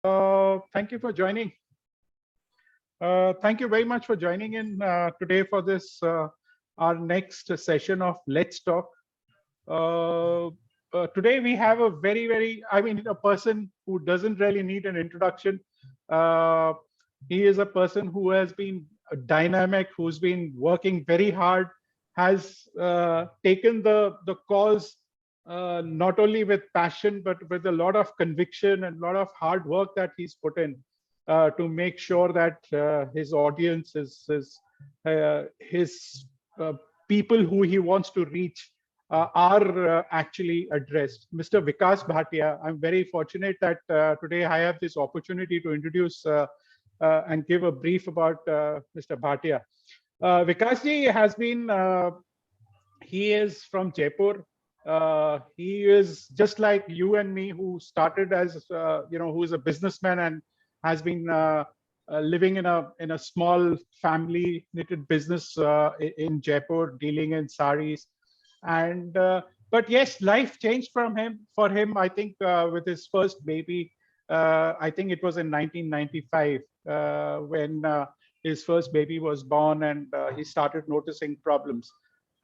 Thank you for joining. Thank you very much for joining in today for this, our next session of Let's Talk. Today we have a a person who doesn't really need an introduction. He is a person who has been dynamic, who's been working very hard, has taken the cause not only with passion, but with a lot of conviction and a lot of hard work that he's put in to make sure that his audience, his people who he wants to reach are actually addressed. Mr. Vikas Bhatia, I'm very fortunate that today I have this opportunity to introduce and give a brief about Mr. Bhatia. Vikas ji has been, he is from Jaipur. He is just like you and me, who started as, who is a businessman and has been living in a small family knitted business in Jaipur, dealing in saris. And but yes, life changed for him. I think with his first baby, I think it was in 1995 when his first baby was born, and he started noticing problems.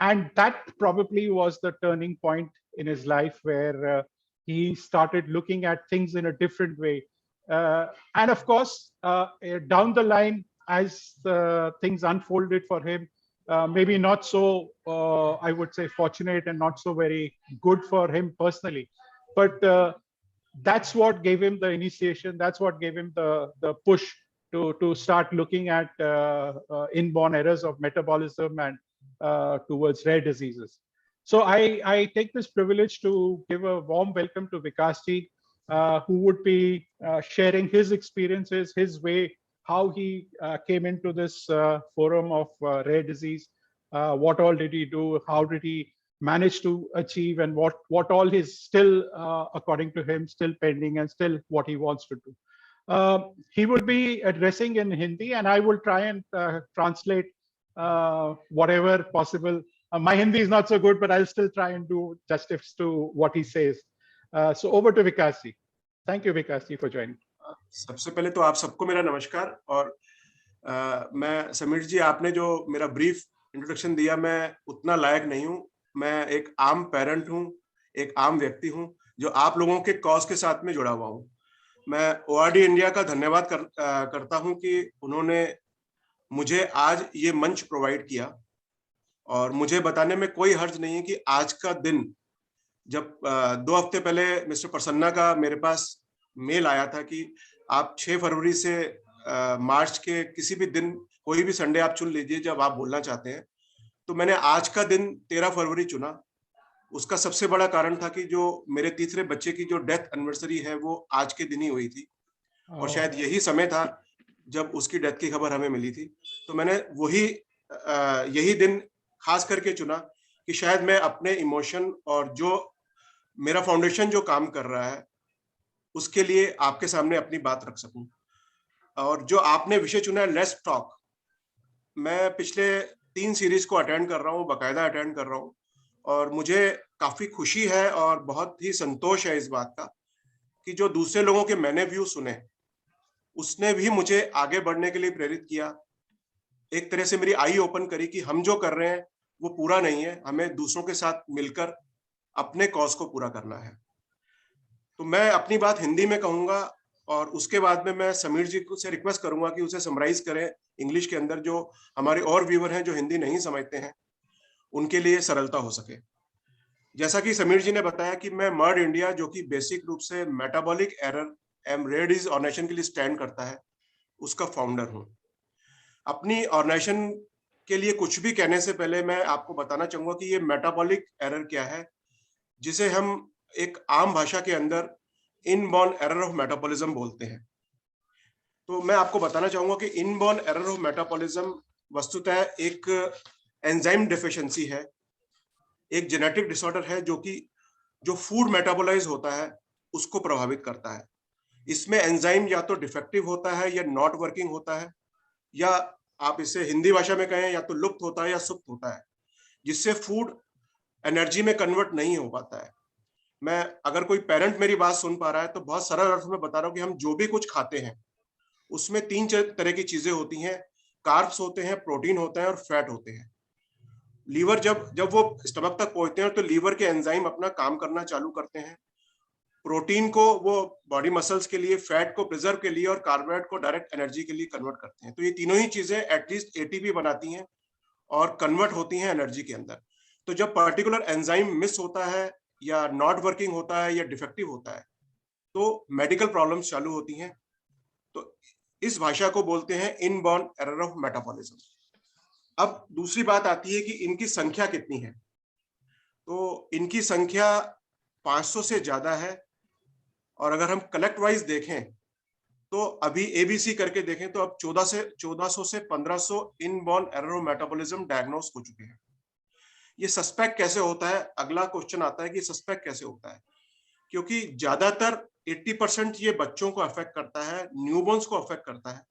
And that probably was the turning point in his life where he started looking at things in a different way. And of course, down the line, as things unfolded for him, maybe not so, I would say, fortunate and not so very good for him personally. But that's what gave him the initiation. That's what gave him the push to start looking at inborn errors of metabolism and towards rare diseases. So I take this privilege to give a warm welcome to Vikas ji, who would be sharing his experiences, his way, how he came into this forum of rare disease, what all did he do, how did he manage to achieve, and what all is still, according to him, still pending, and still what he wants to do. He will be addressing in Hindi, and I will try and translate whatever possible. My Hindi is not so good, but I'll still try and do justice to what he says. So over to Vikas ji. Thank you, Vikas ji, for joining. सबसे पहले तो आप सबको मेरा नमस्कार। और मैं समीर जी, आपने जो मेरा ब्रीफ इंट्रोडक्शन दिया, मैं उतना लायक नहीं हूँ। मैं एक आम पेरेंट हूँ, एक आम व्यक्ति हूँ जो आप लोगों के कॉज के साथ में जुड़ा हुआ हूँ। मैं ओआरडी इंडिया का धन्यवाद करता हूँ कि उन्होंने मुझे आज ये मंच प्रोवाइड किया, और मुझे बताने में कोई हर्ज नहीं है कि आज का दिन, जब 2 हफ्ते पहले मिस्टर प्रसन्ना का मेरे पास मेल आया था कि आप 6 फरवरी से मार्च के किसी भी दिन, कोई भी संडे आप चुन लीजिए जब आप बोलना चाहते हैं, तो मैंने आज का दिन 13 फरवरी चुना। उसका सबसे बड़ा कारण था कि जो मेरे तीसरे बच्चे की जो डेथ एनिवर्सरी है वो आज के दिन ही हुई थी, और शायद यही समय था जब उसकी डेथ की खबर हमें मिली थी। तो मैंने यही दिन खास करके चुना कि शायद मैं अपने इमोशन और जो मेरा फाउंडेशन जो काम कर रहा है उसके लिए आपके सामने अपनी बात रख सकूं। और जो आपने विषय चुना है, लेट्स टॉक, मैं पिछले 3 सीरीज को अटेंड कर रहा हूं, बाकायदा अटेंड कर रहा हूं, और मुझे काफी खुशी है और बहुत ही संतोष है इस बात का कि जो दूसरे लोगों के मैंने व्यू सुने, उसने भी मुझे आगे बढ़ने के लिए प्रेरित किया। एक तरह से मेरी आई ओपन करी कि हम जो कर रहे हैं वो पूरा नहीं है, हमें दूसरों के साथ मिलकर अपने कॉज को पूरा करना है। तो मैं अपनी बात हिंदी में कहूंगा, और उसके बाद में मैं समीर जी से रिक्वेस्ट करूंगा कि उसे समराइज करें इंग्लिश के अंदर, जो हमारे और व्यूअर हैं जो हिंदी नहीं समझते हैं उनके लिए सरलता हो सके। जैसा कि समीर जी ने बताया कि मैं मर्ड इंडिया, जो कि बेसिक रूप से metabolic error and rare disease organization के लिए स्टैंड करता है, उसका फाउंडर हूं। अपनी ऑर्गेनाइजेशन के लिए कुछ भी कहने से पहले मैं आपको बताना चाहूंगा कि ये मेटाबॉलिक एरर क्या है, जिसे हम एक आम भाषा के अंदर इनबॉर्न एरर ऑफ मेटाबॉलिज्म बोलते हैं। तो मैं आपको बताना चाहूंगा कि इनबॉर्न एरर ऑफ मेटाबॉलिज्म वस्तुतः एक एंजाइम डेफिशिएंसी है, एक जेनेटिक डिसऑर्डर है जो फूड मेटाबोलाइज होता है उसको प्रभावित करता है। इसमें एंजाइम या तो डिफेक्टिव होता है या नॉट वर्किंग होता है, या आप इसे हिंदी भाषा में कहें या तो लुप्त होता है या सुप्त होता है, जिससे फूड एनर्जी में कन्वर्ट नहीं हो पाता है। मैं, अगर कोई पेरेंट मेरी बात सुन पा रहा है तो बहुत सरल अर्थ में बता रहा हूँ कि हम जो भी कुछ खाते हैं उसमें 3 तरह की चीजें होती हैं। कार्ब्स होते हैं, प्रोटीन होता है और फैट होते हैं। लीवर जब जब वो स्टमक तक पहुंचते हैं तो लीवर के एंजाइम अपना काम करना चालू करते हैं। प्रोटीन को वो बॉडी मसल्स के लिए, फैट को प्रिजर्व के लिए और कार्बोहाइड्रेट को डायरेक्ट एनर्जी के लिए कन्वर्ट करते हैं। तो ये तीनों ही चीजें एटलीस्ट एटीपी बनाती हैं और कन्वर्ट होती हैं एनर्जी के अंदर। तो जब पर्टिकुलर एंजाइम मिस होता है या नॉट वर्किंग होता है या डिफेक्टिव होता है तो मेडिकल प्रॉब्लम्स चालू होती हैं। तो इस भाषा को बोलते हैं इनबॉर्न एरर ऑफ मेटाबॉलिज्म। अब दूसरी बात आती है कि इनकी संख्या कितनी है। तो इनकी संख्या 500 से ज्यादा है, और अगर हम कलेक्ट वाइज देखें तो अभी एबीसी करके देखें तो अब 1400 से 1500 inborn error of metabolism diagnose हो चुके हैं। ये सस्पेक्ट कैसे होता है? अगला क्वेश्चन आता है कि सस्पेक्ट कैसे होता है, क्योंकि ज्यादातर 80% ये बच्चों को अफेक्ट करता है, न्यूबॉर्न्स को अफेक्ट करता है।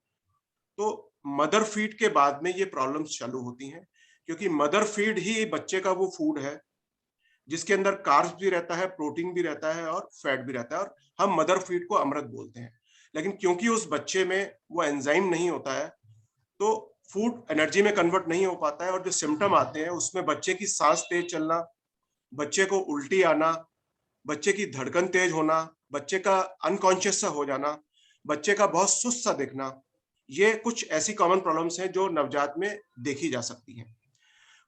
तो मदर फीड के बाद में ये प्रॉब्लम्स चालू होती हैं, क्योंकि मदर फीड ही बच्चे का वो फूड है जिसके अंदर कार्ब्स भी रहता है, प्रोटीन भी रहता है और फैट भी रहता है, और हम मदर फीड को अमृत बोलते हैं। लेकिन क्योंकि उस बच्चे में वो एंजाइम नहीं होता है तो फूड एनर्जी में कन्वर्ट नहीं हो पाता है, और जो सिम्टम आते हैं उसमें बच्चे की सांस तेज चलना, बच्चे को उल्टी आना, बच्चे की धड़कन तेज होना, बच्चे का अनकॉन्शियस सा हो जाना, बच्चे का बहुत सुस्त सा दिखना, ये कुछ ऐसी कॉमन प्रॉब्लम्स हैं जो नवजात में देखी जा सकती हैं।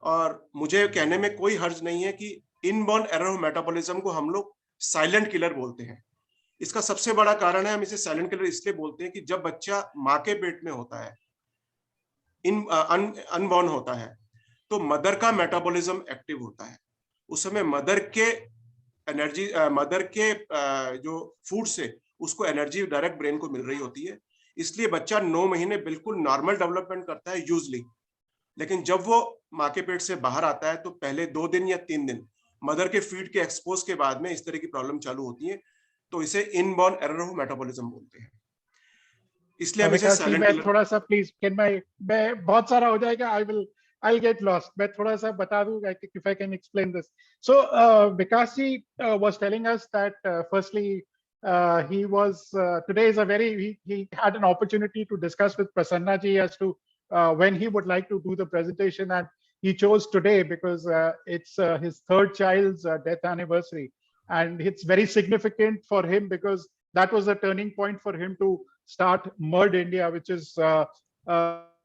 और मुझे कहने में कोई हर्ज नहीं है कि इनबॉर्न एरर ऑफ मेटाबॉलिज्म को हम लोग साइलेंट किलर बोलते हैं। इसका सबसे बड़ा कारण है, हम इसे साइलेंट किलर इसलिए बोलते हैं कि जब बच्चा माँ के पेट में होता है, अनबॉर्न होता है, तो मदर का मेटाबॉलिज्म एक्टिव होता है। उस समय मदर के जो फूड से उसको एनर्जी डायरेक्ट ब्रेन को मिल रही होती है, इसलिए बच्चा 9 महीने बिल्कुल नॉर्मल डेवलपमेंट करता है यूजली। लेकिन जब वो माँ के पेट से बाहर आता है तो पहले 2 दिन या 3 दिन मदर के फीड के एक्सपोज के बाद में इस तरह की प्रॉब्लम चालू होती है। तो इसे इनबॉर्न एरर ऑफ मेटाबॉलिज्म बोलते हैं, इसलिए हम इसे विकास जी, साइलेंट मैं किलर। थोड़ा सा प्लीज कैन मैं बहुत सारा हो जाएगा, I'll get lost. मैं थोड़ा सा बता दूं if I can explain this. So Vikas ji was telling us that firstly he was today is a very he had an opportunity to discuss with Prasanna ji as to when he would like to do the presentation, and he chose today because it's his third child's death anniversary, and it's very significant for him because that was a turning point for him to start MERD India, which is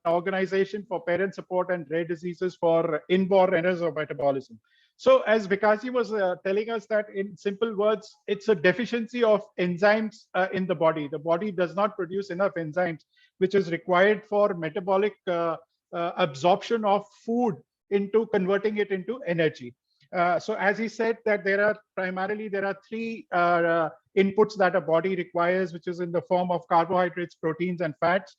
organization for parent support and rare diseases for inborn errors of metabolism. So as Vikasji was telling us that in simple words, it's a deficiency of enzymes in the body. The body does not produce enough enzymes, which is required for metabolic absorption of food into converting it into energy. So as he said that there are three inputs that a body requires, which is in the form of carbohydrates, proteins, and fats,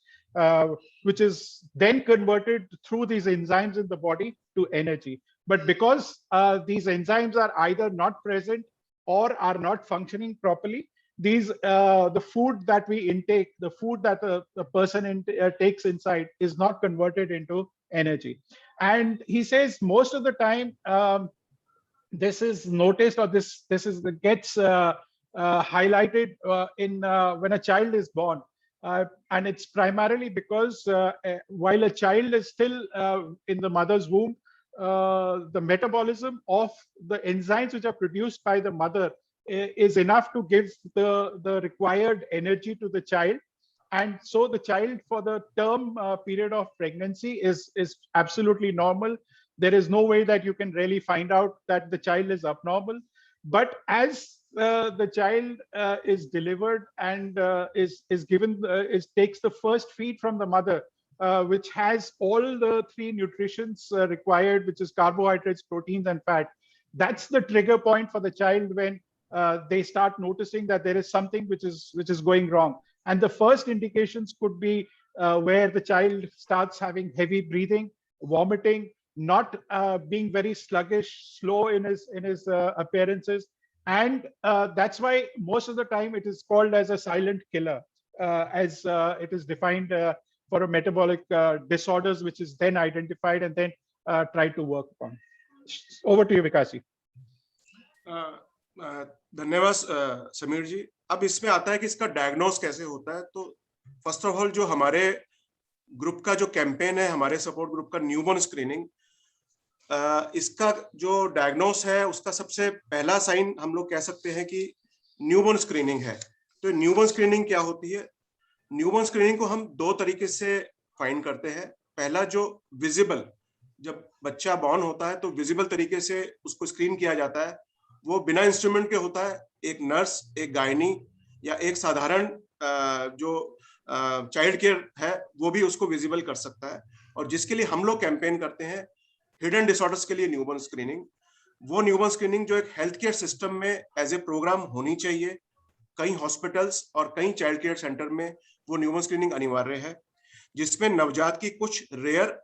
which is then converted through these enzymes in the body to energy. But because these enzymes are either not present or are not functioning properly, the food that we intake, the food that the person takes inside is not converted into energy. And he says most of the time, this is noticed, or this gets highlighted in when a child is born, and it's primarily because while a child is still in the mother's womb, the metabolism of the enzymes which are produced by the mother is enough to give the required energy to the child. And so the child for the term period of pregnancy is absolutely normal. There is no way that you can really find out that the child is abnormal. But as the child is delivered and takes the first feed from the mother, which has all the three nutritions required, which is carbohydrates, proteins, and fat, that's the trigger point for the child when they start noticing that there is something which is going wrong. And the first indications could be where the child starts having heavy breathing, vomiting, not being very sluggish, slow in his appearances, and that's why most of the time it is called as a silent killer, as it is defined for a metabolic disorders, which is then identified and then tried to work upon. Over to you, Vikasi. धन्यवाद समीर जी। अब इसमें आता है कि इसका diagnose कैसे होता है। तो फर्स्ट ऑफ ऑल जो हमारे ग्रुप का जो कैंपेन है, हमारे सपोर्ट ग्रुप का न्यूबॉर्न स्क्रीनिंग, इसका जो डायग्नोस है उसका सबसे पहला साइन हम लोग कह सकते हैं कि न्यूबॉर्न स्क्रीनिंग है। तो न्यूबॉर्न स्क्रीनिंग क्या होती है? न्यूबॉर्न स्क्रीनिंग को हम दो तरीके से फाइंड करते हैं। पहला जो विजिबल, जब बच्चा बॉर्न होता है तो विजिबल तरीके से उसको स्क्रीन किया जाता है, वो बिना इंस्ट्रूमेंट के होता है। एक नर्स, एक गायनी या एक साधारण जो चाइल्ड केयर है वो भी उसको विजिबल कर सकता है। और जिसके लिए हम लोग कैंपेन करते हैं हिडन डिसऑर्डर्स के लिए न्यूबॉर्न स्क्रीनिंग, वो न्यूबॉर्न स्क्रीनिंग जो एक हेल्थ केयर सिस्टम में एज ए प्रोग्राम होनी चाहिए। कई हॉस्पिटल्स और कई चाइल्ड केयर सेंटर में वो न्यूबॉर्न स्क्रीनिंग अनिवार्य है, जिसमें नवजात की कुछ रेयर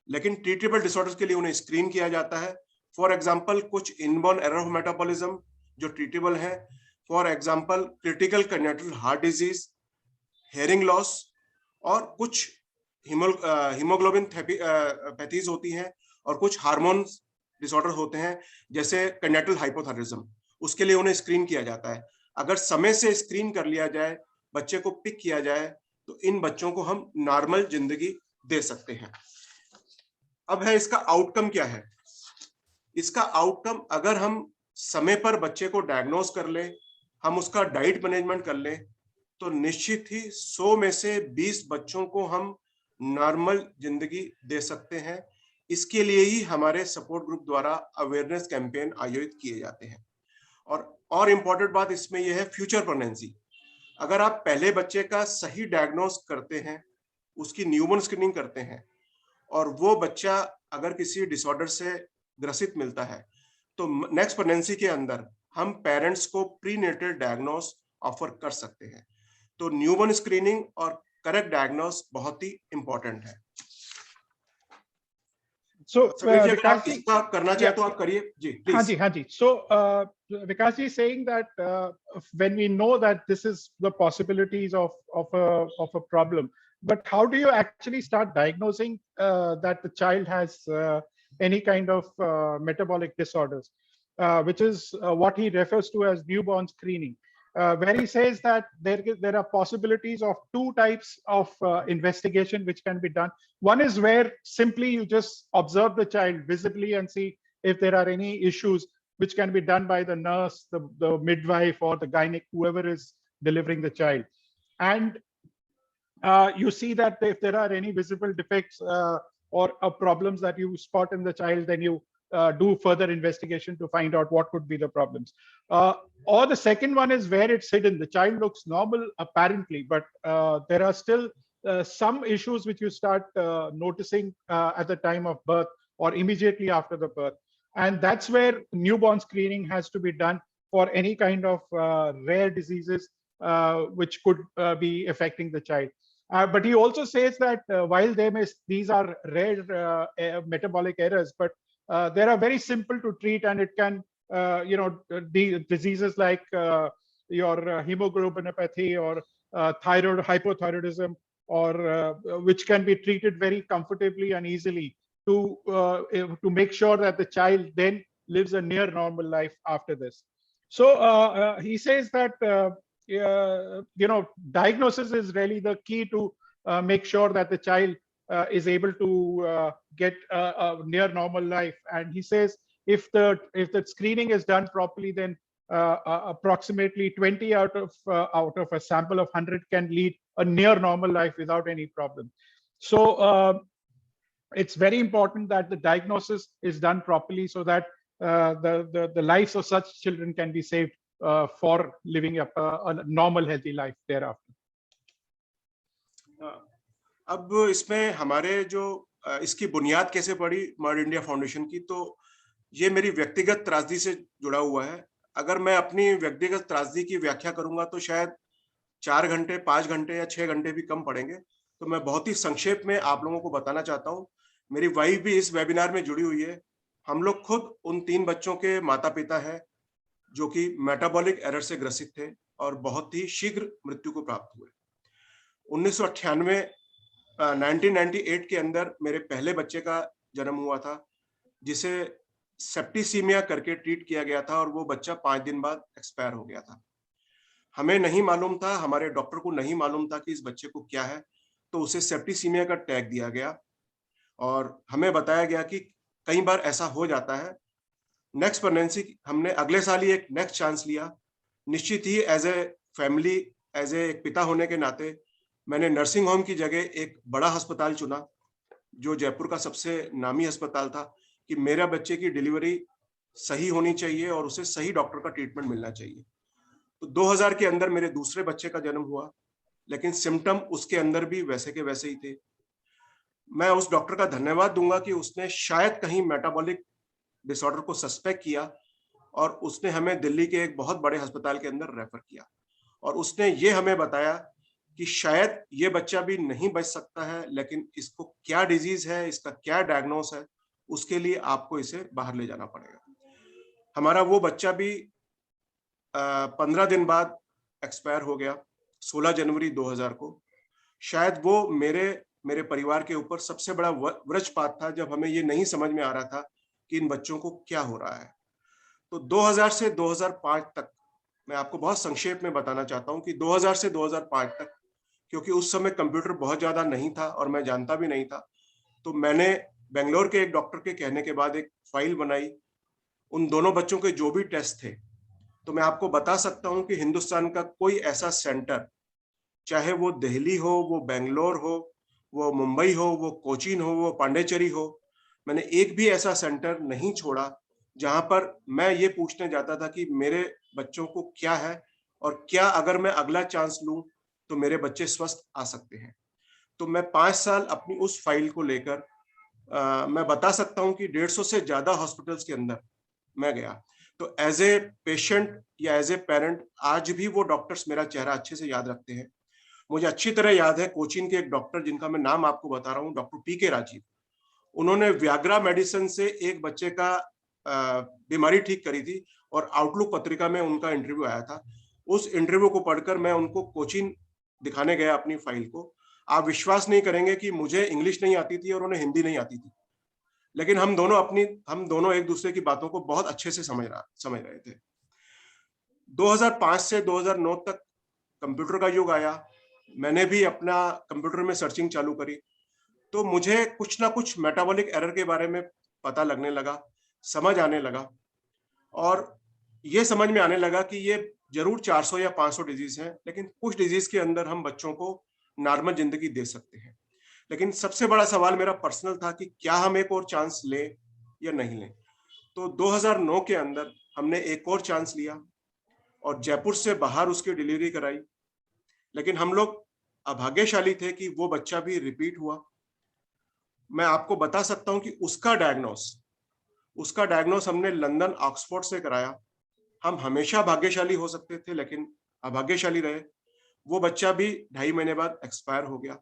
लेकिन ट्रीटेबल डिसऑर्डर्स के लिए उन्हें स्क्रीन किया जाता है। फॉर एग्जांपल कुछ इनबॉर्न एरर ऑफ मेटाबॉलिज्म जो ट्रीटेबल है, for example critical congenital heart disease, hearing loss, और कुछ हीमोग्लोबिन पैथीज होती हैं, और कुछ हार्मोन डिसऑर्डर होते हैं जैसे कंजेनिटल हाइपोथायरायडिज्म, उसके लिए उन्हें स्क्रीन किया जाता है। अगर समय से स्क्रीन कर लिया जाए, बच्चे को पिक किया जाए, तो इन बच्चों को हम नॉर्मल जिंदगी दे सकते हैं। अब है इसका आउटकम क्या है? इसका आउटकम अगर हम समय पर बच्चे को डायग्नोस कर ले, हम उसका डाइट मैनेजमेंट कर ले, तो निश्चित ही 100 में से 20 बच्चों को हम नॉर्मल जिंदगी दे सकते हैं। इसके लिए ही हमारे सपोर्ट ग्रुप द्वारा अवेयरनेस कैंपेन आयोजित किए जाते हैं। और इम्पोर्टेंट बात इसमें यह है फ्यूचर प्रेगनेंसी। अगर आप पहले बच्चे का सही डायग्नोस करते हैं, उसकी न्यूबॉर्न स्क्रीनिंग करते हैं, और वो बच्चा अगर किसी डिसऑर्डर से ग्रसित मिलता है, तो नेक्स्ट प्रेगनेंसी के अंदर हम पेरेंट्स को प्रीनेटल डायग्नोस ऑफर कर सकते हैं। तो न्यूबॉर्न स्क्रीनिंग और करेक्ट डायग्नोस बहुत ही इंपॉर्टेंट है। So, अगर आप Vikas इसका करना चाहें तो आप करिए जी, प्लीज। हाँ जी। So, Vikas is saying that when we know that this is the possibilities of a problem, but how do you actually start diagnosing that the child has any kind of metabolic disorders, which is what he refers to as newborn screening, where he says that there are possibilities of two types of investigation which can be done. One is where simply you just observe the child visibly and see if there are any issues, which can be done by the nurse, the midwife, or the gynec, whoever is delivering the child. And you see that if there are any visible defects or problems that you spot in the child, then you do further investigation to find out what could be the problems. Or the second one is where it's hidden. The child looks normal apparently, but there are still some issues which you start noticing at the time of birth or immediately after the birth. And that's where newborn screening has to be done for any kind of rare diseases which could be affecting the child. But he also says that while these are rare metabolic errors, but they are very simple to treat, and it can, the diseases like your hemoglobinopathy or thyroid hypothyroidism, or which can be treated very comfortably and easily to make sure that the child then lives a near normal life after this. So he says that diagnosis is really the key to make sure that the child is able to get a near normal life. And he says if the screening is done properly, then approximately 20 out of a sample of 100 can lead a near normal life without any problem. So it's very important that the diagnosis is done properly so that the lives of such children can be saved for living a normal healthy life thereafter. अब इसमें हमारे जो इसकी बुनियाद कैसे पड़ी mother India foundation की, तो ये मेरी व्यक्तिगत त्रासदी से जुड़ा हुआ है। अगर मैं अपनी व्यक्तिगत त्रासदी की व्याख्या करूंगा तो शायद 4 घंटे, 5 घंटे या 6 घंटे भी कम पड़ेंगे। तो मैं बहुत ही संक्षेप में आप लोगों को बताना चाहता हूँ। मेरी वाइफ भी इस वेबिनार में जुड़ी हुई है। हम लोग खुद उन 3 बच्चों के माता पिता हैं जो कि मेटाबॉलिक एरर से ग्रसित थे और बहुत ही शीघ्र मृत्यु को प्राप्त हुए। 1998 के अंदर मेरे पहले बच्चे का जन्म हुआ था, जिसे सेप्टिसीमिया करके ट्रीट किया गया था और वो बच्चा 5 दिन बाद एक्सपायर हो गया था। हमें नहीं मालूम था, हमारे डॉक्टर को नहीं मालूम था कि इस बच्चे को क्या है, तो उसे सेप्टिसीमिया का टैग दिया गया और हमें बताया गया कि कई बार ऐसा हो जाता है। नेक्स्ट प्रेगनेंसी हमने अगले साल ही एक नेक्स्ट चांस लिया। निश्चित ही as a family, as a एक पिता होने के नाते मैंने नर्सिंग होम की जगह एक बड़ा अस्पताल चुना, जो जयपुर का सबसे नामी अस्पताल था, कि मेरा बच्चे की डिलीवरी सही होनी चाहिए और उसे सही डॉक्टर का ट्रीटमेंट मिलना चाहिए। तो 2000 के अंदर मेरे दूसरे बच्चे का जन्म हुआ, लेकिन सिम्टम उसके अंदर भी वैसे के वैसे ही थे। मैं उस डॉक्टर का धन्यवाद दूंगा कि उसने शायद कहीं मेटाबॉलिक डिसऑर्डर को सस्पेक्ट किया और उसने हमें दिल्ली के एक बहुत बड़े अस्पताल के अंदर रेफर किया और उसने ये हमें बताया कि शायद ये बच्चा भी नहीं बच सकता है, लेकिन इसको क्या डिजीज है, इसका क्या डायग्नोस है, उसके लिए आपको इसे बाहर ले जाना पड़ेगा। हमारा वो बच्चा भी 15 दिन बाद एक्सपायर हो गया, 16 जनवरी 2000 को। शायद वो मेरे परिवार के ऊपर सबसे बड़ा वज्रपात था, जब हमें ये नहीं समझ में आ रहा था कि इन बच्चों को क्या हो रहा है। तो 2000 से 2005 तक, मैं आपको बहुत संक्षेप में बताना चाहता हूँ कि 2000 से 2005 तक, क्योंकि उस समय कंप्यूटर बहुत ज्यादा नहीं था और मैं जानता भी नहीं था, तो मैंने बेंगलोर के एक डॉक्टर के कहने के बाद एक फाइल बनाई उन दोनों बच्चों के जो भी टेस्ट थे। तो मैं आपको बता सकता हूं कि हिंदुस्तान का कोई ऐसा सेंटर, चाहे वो दिल्ली हो, वो बेंगलोर हो, वो मुंबई हो, वो कोचीन हो, वो पांडिचेरी हो, मैंने एक भी ऐसा सेंटर नहीं छोड़ा जहां पर मैं ये पूछने जाता था कि मेरे बच्चों को क्या है और क्या अगर मैं अगला चांस लूं तो मेरे बच्चे स्वस्थ आ सकते हैं। तो मैं 5 साल अपनी उस फाइल को लेकर मैं बता सकता हूं कि 150 से ज्यादा हॉस्पिटल्स के अंदर मैं गया। तो एज ए पेशेंट या एज ए पेरेंट आज भी वो डॉक्टर्स मेरा चेहरा अच्छे से याद रखते हैं। मुझे अच्छी तरह याद है, कोचीन के एक डॉक्टर जिनका मैं नाम आपको बता रहा हूँ, डॉक्टर पीके राजीव, उन्होंने व्याग्रा मेडिसिन से एक बच्चे का बीमारी ठीक करी थी और आउटलुक पत्रिका में उनका इंटरव्यू आया था। उस इंटरव्यू को पढ़कर मैं उनको कोचीन दिखाने गया अपनी फाइल को। आप विश्वास नहीं करेंगे कि मुझे इंग्लिश नहीं आती थी और उन्हें हिंदी नहीं आती थी, लेकिन हम दोनों एक दूसरे की बातों को बहुत अच्छे से समझ रहे थे। 2005 से 2009 तक कंप्यूटर का युग आया। मैंने भी अपना कंप्यूटर में सर्चिंग चालू करी, तो मुझे कुछ ना कुछ मेटाबॉलिक एरर के बारे में पता लगने लगा, समझ आने लगा और ये समझ में आने लगा कि ये जरूर 400 या 500 डिजीज हैं, लेकिन कुछ डिजीज के अंदर हम बच्चों को नॉर्मल जिंदगी दे सकते हैं। लेकिन सबसे बड़ा सवाल मेरा पर्सनल था कि क्या हम एक और चांस लें या नहीं लें। तो 2009 के अंदर हमने एक और चांस लिया और जयपुर से बाहर उसकी डिलीवरी कराई, लेकिन हम लोग अभाग्यशाली थे कि वो बच्चा भी रिपीट हुआ। मैं आपको बता सकता हूं कि उसका डायग्नोस हमने लंदन ऑक्सफोर्ड से कराया। हम हमेशा भाग्यशाली हो सकते थे, लेकिन अभाग्यशाली रहे। वो बच्चा भी 2.5 महीने बाद एक्सपायर हो गया।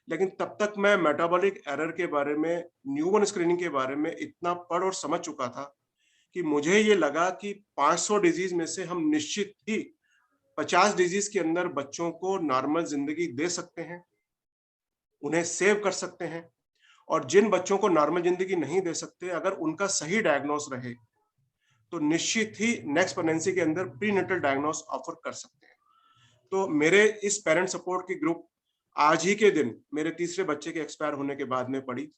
लेकिन तब तक मैं मेटाबॉलिक एरर के बारे में, न्यूबॉर्न स्क्रीनिंग के बारे में इतना पढ़ और समझ चुका था कि मुझे ये लगा कि 500 डिजीज में से हम निश्चित ही 50 डिजीज के अंदर बच्चों को नॉर्मल जिंदगी दे सकते हैं, उन्हें सेव कर सकते हैं। और जिन बच्चों को नॉर्मल जिंदगी नहीं दे सकते, अगर उनका सही डायग्नोस रहे तो निश्चित ही नेक्स्ट प्रेगनेंसी के अंदर प्रीनेटल डायग्नोस ऑफर कर सकते हैं। तो मेरे इस पेरेंट सपोर्ट की ग्रुप आज ही के दिन मेरे तीसरे बच्चे के एक्सपायर होने के बाद में पड़ी।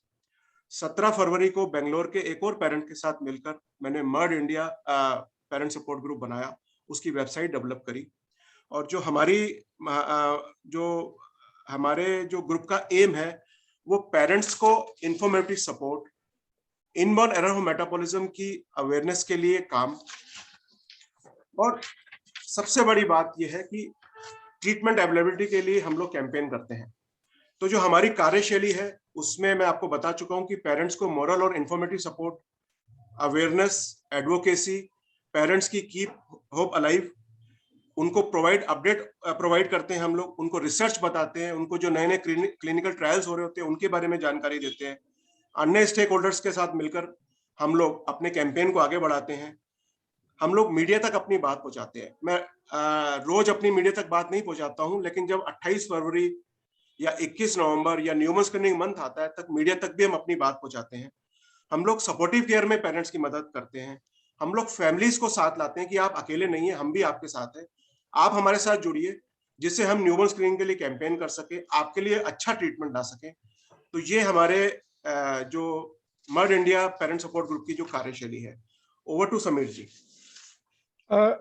17 फरवरी को बेंगलोर के एक और पेरेंट के साथ मिलकर मैंने MERD India parent support group बनाया, उसकी वेबसाइट डेवलप करी और हमारे जो ग्रुप का एम है वो पेरेंट्स को informative support, inborn error of metabolism की अवेयरनेस के लिए काम, और सबसे बड़ी बात यह है कि ट्रीटमेंट अवेलेबिलिटी के लिए हम लोग कैंपेन करते हैं। तो जो हमारी कार्यशैली है उसमें मैं आपको बता चुका हूं कि पेरेंट्स को मोरल और informative support, awareness, advocacy, parents की कीप होप अलाइव, उनको अपडेट प्रोवाइड करते हैं हम लोग, उनको रिसर्च बताते हैं, उनको जो नए नए क्लिनिकल ट्रायल्स हो रहे होते हैं उनके बारे में जानकारी देते हैं। अन्य स्टेक होल्डर्स के साथ मिलकर हम लोग अपने कैंपेन को आगे बढ़ाते हैं। हम लोग मीडिया तक अपनी बात पहुंचाते हैं। मैं रोज अपनी मीडिया तक बात नहीं पहुंचाता हूं, लेकिन जब 28 फरवरी या 21 नवंबर या न्यूबॉर्न स्क्रीनिंग मंथ आता है तक मीडिया तक भी हम अपनी बात पहुंचाते हैं। हम लोग सपोर्टिव केयर में पेरेंट्स की मदद करते हैं, हम लोग फैमिलीज को साथ लाते हैं कि आप अकेले नहीं हैं, हम भी आपके साथ हैं, आप हमारे साथ जुड़िए, जिससे हम न्यूबॉर्न स्क्रीनिंग के लिए कैंपेन कर सके, आपके लिए अच्छा ट्रीटमेंट ला सके। तो ये हमारे जो MERD India parent support group की जो कार्यशैली है। Over to Sameer ji. Uh,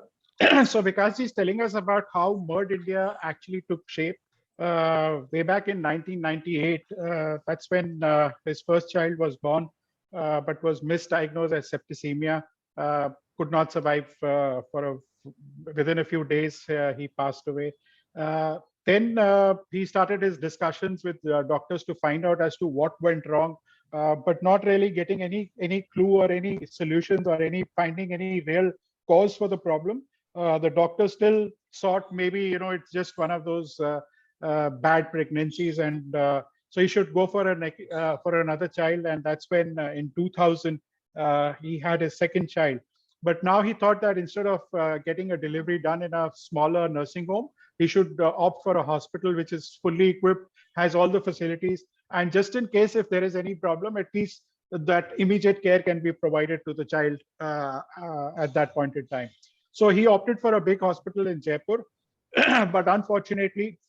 so Vikas is telling us about how Merd India actually took shape way back in 1998. That's when his first child was born, but was misdiagnosed as septicemia. Could not survive within a few days. He passed away. Then he started his discussions with doctors to find out as to what went wrong, but not really getting any clue or any solutions or any finding any real cause for the problem. The doctor still thought maybe it's just one of those bad pregnancies, and so he should go for another child. And that's when in 2000 he had his second child. But now he thought that instead of getting a delivery done in a smaller nursing home, he should opt for a hospital which is fully equipped, has all the facilities, and just in case if there is any problem, at least that immediate care can be provided to the child at that point in time. So he opted for a big hospital in Jaipur, but unfortunately,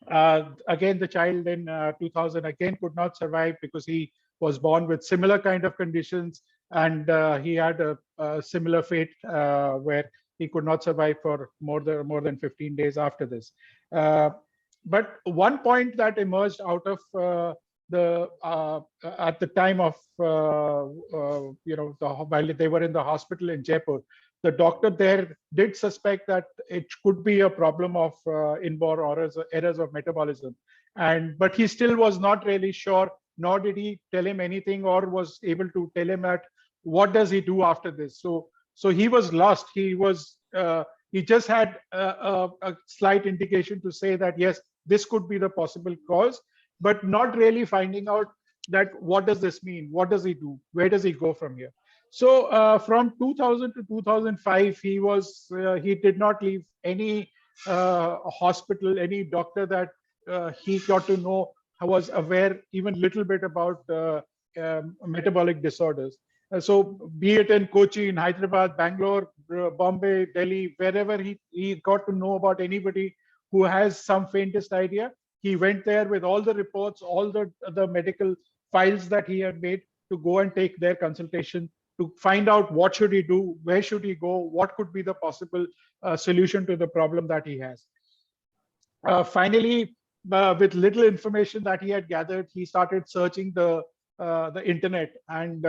again, the child in 2000 again could not survive because he was born with similar kind of conditions, and he had a similar fate where he could not survive for more than 15 days after this. But one point that emerged out of at the time of while they were in the hospital in Jaipur, the doctor there did suspect that it could be a problem of inborn errors of metabolism, but he still was not really sure, nor did he tell him anything or was able to tell him that what does he do after this. So he was lost. He just had a slight indication to say that yes, this could be the possible cause, but not really finding out that what does this mean, what does he do, where does he go from here. So from 2000 to 2005, he did not leave any hospital, any doctor that he got to know was aware even little bit about metabolic disorders. So be it in Kochi, in Hyderabad, Bangalore, Bombay, Delhi, wherever he got to know about anybody who has some faintest idea, he went there with all the reports, all the medical files that he had made to go and take their consultation to find out what should he do, where should he go, what could be the possible solution to the problem that he has. Finally, with little information that he had gathered, he started searching the internet and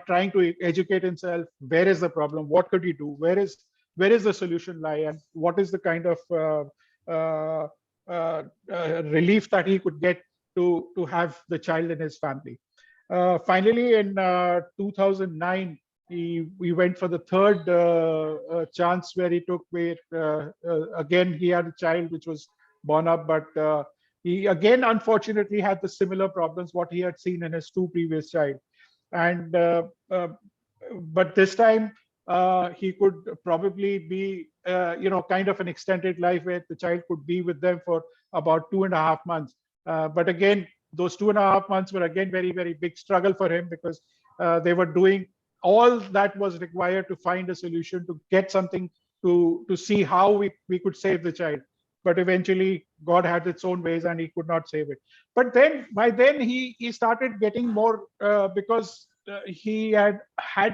trying to educate himself. Where is the problem? What could he do? Where is the solution lie? And what is the kind of relief that he could get to have the child in his family? Finally, in 2009, we went for the third chance where he took, where again he had a child which was born up, but he again unfortunately had the similar problems what he had seen in his two previous child. And but this time he could probably be kind of an extended life where the child could be with them for about 2.5 months. But again, those 2.5 months were again very, very big struggle for him, because they were doing all that was required to find a solution, to get something to see how we could save the child. But eventually God had its own ways and he could not save it. But then by then he started getting more because he had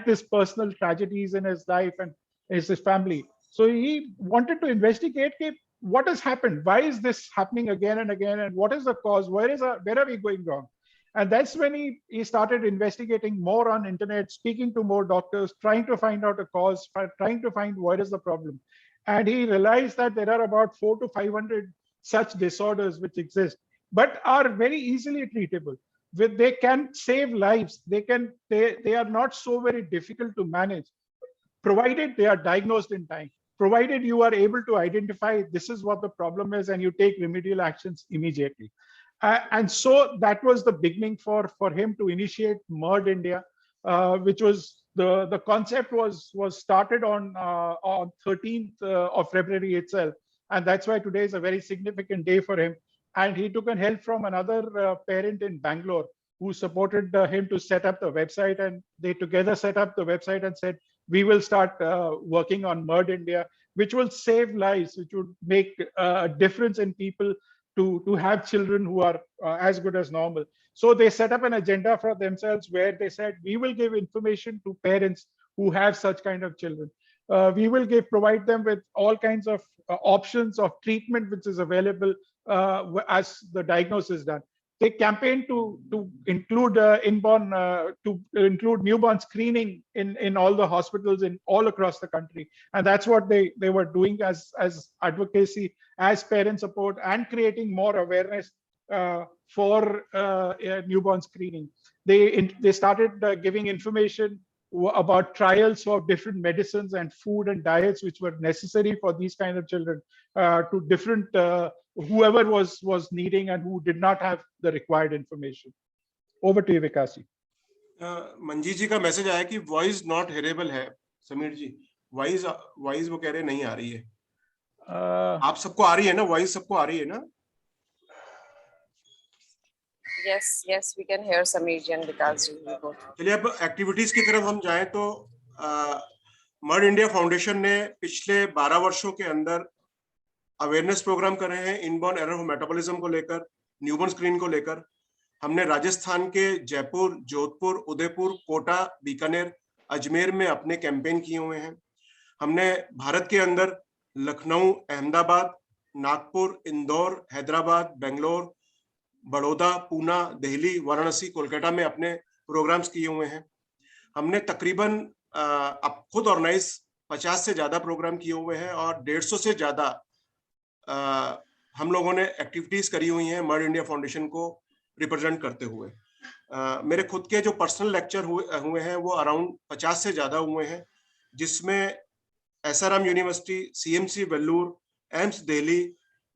this personal tragedies in his life and his family. So he wanted to investigate what has happened, why is this happening again and again, and what is the cause, where are we going wrong. And that's when he started investigating more on internet, speaking to more doctors, trying to find out a cause, trying to find what is the problem. And he realized that there are about 400 to 500 such disorders which exist, but are very easily treatable. They can save lives. They are not so very difficult to manage, provided they are diagnosed in time, provided you are able to identify this is what the problem is and you take remedial actions immediately. And so that was the beginning for him to initiate Merd India, which was the concept was started on 13th of February itself, and that's why today is a very significant day for him. And he took an help from another parent in Bangalore, who supported him to set up the website, and they together set up the website and said, we will start working on Merd India, which will save lives, which would make a difference in people to have children who are as good as normal. So they set up an agenda for themselves where they said, we will give information to parents who have such kind of children. We will provide them with all kinds of options of treatment which is available as the diagnosis is done. They campaign to include include newborn screening in all the hospitals in all across the country, and that's what they were doing as advocacy, as parent support, and creating more awareness for newborn screening. They started giving information about trials for different medicines and food and diets which were necessary for these kind of children to different whoever was needing and who did not have the required information. Over to you, Vikas ji. मंजी जी का message आया कि voice not हेरेबल है. समीर जी, voice वो कह रहे नहीं आ रही है. आप सबको आ रही है ना? वॉइस सबको आ रही है ना? Yes, we can hear Sameer ji and Vikas ji. चलिए अब एक्टिविटीज की तरफ हम जाएं तो मर्ड इंडिया फाउंडेशन ने पिछले 12 वर्षों के अंदर अवेयरनेस प्रोग्राम कर रहे हैं इनबॉर्न एरर ऑफ मेटाबॉलिज्म को लेकर, न्यूबॉर्न स्क्रीन को लेकर. हमने राजस्थान के जयपुर, जोधपुर, उदयपुर, कोटा, बीकानेर, अजमेर में अपने कैंपेन किए हुए हैं. हमने भारत के अंदर लखनऊ, अहमदाबाद, नागपुर, इंदौर, हैदराबाद, बेंगलोर, बड़ौदा, पूना, दिल्ली, वाराणसी, कोलकाता में अपने प्रोग्राम्स किए हुए हैं. हमने तकरीबन अब खुद ऑर्गेनाइज 50 से ज्यादा प्रोग्राम किए हुए हैं और 150 से ज्यादा हम लोगों ने एक्टिविटीज करी हुई हैं मर्ड इंडिया फाउंडेशन को रिप्रेजेंट करते हुए. मेरे खुद के जो पर्सनल लेक्चर हुए हैं वो अराउंड 50 से ज्यादा हुए हैं, जिसमें SRM university, CMC Vellore, AIIMS Delhi,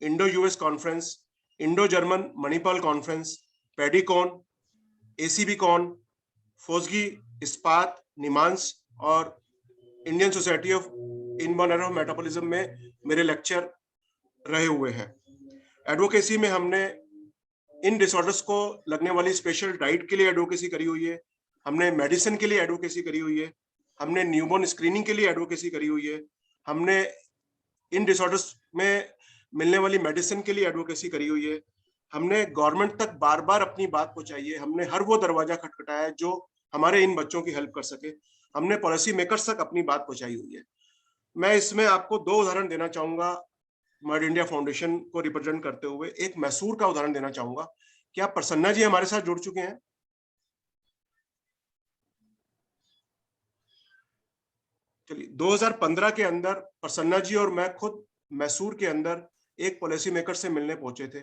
Indo US conference, Indo German Manipal conference, Pedicon, ACB con, FOGSI, इस्पात, निमांस और Indian society of inborn error of metabolism में मेरे लेक्चर रहे हुए हैं. एडवोकेसी में हमने इन डिसऑर्डर्स को लगने वाली स्पेशल डाइट के लिए एडवोकेसी करी हुई है, हमने मेडिसिन के लिए एडवोकेसी करी हुई है, हमने न्यूबॉर्न स्क्रीनिंग के लिए एडवोकेसी करी हुई है, हमने इन डिसऑर्डर्स में मिलने वाली मेडिसिन के लिए एडवोकेसी करी हुई है, हमने गवर्नमेंट तक बार बार अपनी बात पहुंचाई है, हमने हर वो दरवाजा खटखटाया है जो हमारे इन बच्चों की हेल्प कर सके, हमने पॉलिसी मेकर्स तक अपनी बात पहुंचाई हुई है. मैं इसमें आपको 2 उदाहरण देना चाहूंगा मर्ड इंडिया फाउंडेशन को रिप्रेजेंट करते हुए. एक मैसूर का उदाहरण देना चाहूंगा. क्या प्रसन्ना जी हमारे साथ जुड़ चुके हैं? चलिए, 2015 के अंदर प्रसन्ना जी और मैं खुद मैसूर के अंदर एक पॉलिसी मेकर से मिलने पहुंचे थे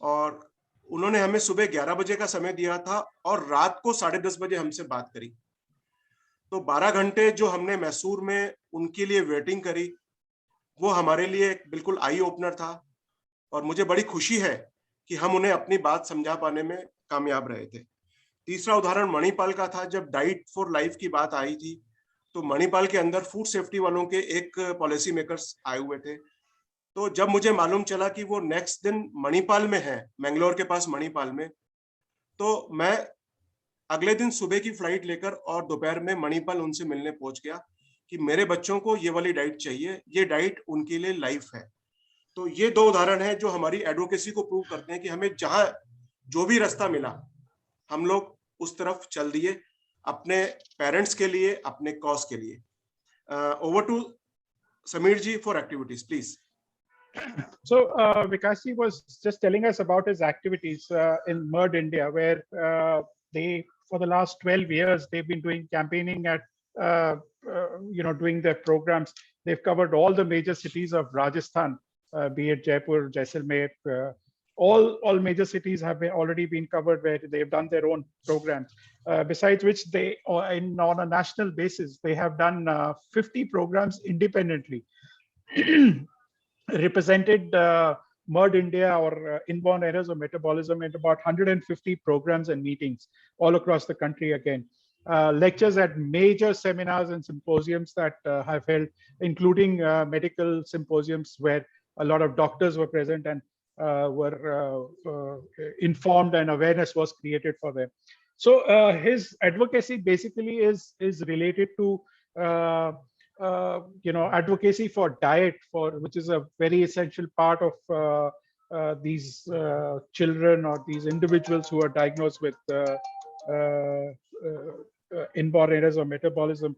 और उन्होंने हमें सुबह 11 बजे का समय दिया था और रात को 10:30 बजे हमसे बात करी. तो 12 घंटे जो हमने मैसूर में उनके लिए वेटिंग करी, वो हमारे लिए एक बिल्कुल आई ओपनर था और मुझे बड़ी खुशी है कि हम उन्हें अपनी बात समझा पाने में कामयाब रहे थे. तीसरा उदाहरण मणिपाल का था. जब डाइट फॉर लाइफ की बात आई थी तो मणिपाल के अंदर फूड सेफ्टी वालों के एक पॉलिसी मेकर्स आए हुए थे. तो जब मुझे मालूम चला कि वो नेक्स्ट दिन मणिपाल में है, मैंगलोर के पास मणिपाल में, तो मैं अगले दिन सुबह की फ्लाइट लेकर और दोपहर में मणिपाल उनसे मिलने पहुंच गया कि मेरे बच्चों को ये वाली डाइट चाहिए, ये डाइट उनके लिए लाइफ है. तो ये 2 उदाहरण हैं जो हमारी एडवोकेसी को प्रूव करते हैं कि हमें जहां जो भी रास्ता मिला हम लोग उस तरफ चल दिए, अपने पेरेंट्स के लिए, अपने कॉज के लिए. Over to Sameer ji for activities please. So Vikas ji was just telling us about his activities in Merd India, where they, for the last 12 years, they've been doing campaigning at, doing their programs. They've covered all the major cities of Rajasthan, be it Jaipur, Jaisalmer, all major cities have already been covered where they've done their own programs. Besides which, they, on a national basis, they have done 50 programs independently. Represented Merd India or inborn errors of metabolism in about 150 programs and meetings all across the country again. Lectures at major seminars and symposiums that have held, including medical symposiums where a lot of doctors were present, and were informed and awareness was created for them. So his advocacy basically is related to advocacy for diet, which is a very essential part of these children or these individuals who are diagnosed with inborn errors of metabolism.